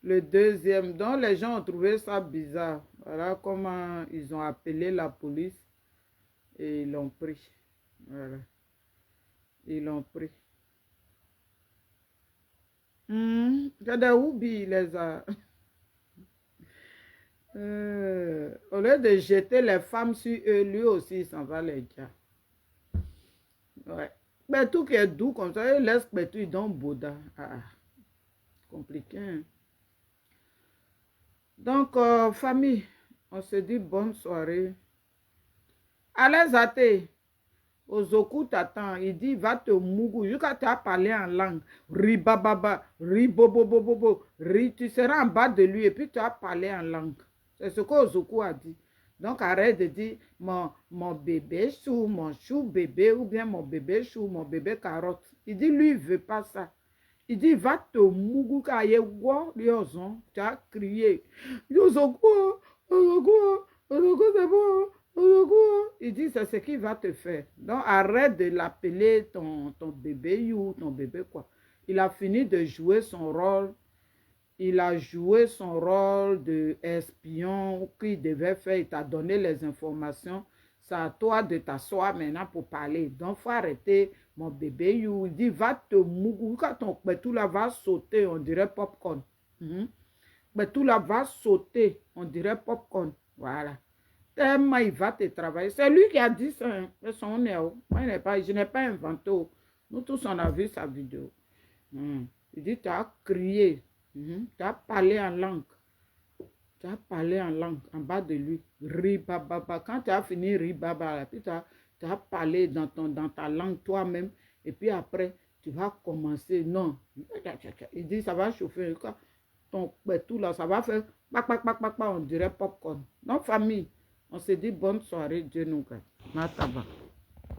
le deuxième. Donc, les gens ont trouvé ça bizarre. Voilà comment ils ont appelé la police et ils l'ont pris. Voilà. Ils l'ont pris. C'est des Woubi, il les a. Au lieu de jeter les femmes sur eux, lui aussi, il s'en va les gars. Ouais. Mais tout qui est doux comme ça, il laisse tout, il donne Bouddha. Ah, compliqué. Hein? Donc, famille, on se dit bonne soirée. Allez, Zate, Ozoku t'attend. Il dit, va te mougou. Jusqu'à tu as parlé en langue. Ribababa, ribobobobobo, ri. Tu seras en bas de lui et puis tu as parlé en langue. C'est ce que Ozoku a dit. Donc, arrête de dire mon bébé chou, mon chou bébé, ou bien mon bébé chou, mon bébé carotte. Il dit, lui, il ne veut pas ça. Il dit, va te mougou, car il y a tu as crié. Ozoku, Ozoku, Ozoku, c'est bon. Il dit, c'est ce qu'il va te faire. Donc, arrête de l'appeler ton bébé ou ton bébé quoi. Il a fini de jouer son rôle. Il a joué son rôle d'espion qu'il devait faire. Il t'a donné les informations. C'est à toi de t'asseoir maintenant pour parler. Donc, il faut arrêter mon bébé. Il dit, va te mougou. Quand ton pétou là va sauter, on dirait popcorn. Pétou là va sauter, on dirait popcorn. Voilà. Tellement il va te travailler. C'est lui qui a dit ça. Hein. Son néo. Moi, je n'ai pas inventé. Nous tous, on a vu sa vidéo. Il dit, tu as crié. Tu as parlé en langue. Tu as parlé en langue en bas de lui. Ribababa. Quand tu as fini ribaba, puis tu as parlé dans ta langue toi-même. Et puis après, tu vas commencer. Non. Il dit, ça va chauffer. Ton tout là, ça va faire. On dirait popcorn. Donc, famille, on se dit bonne soirée. Dieu nous garde. Nataba.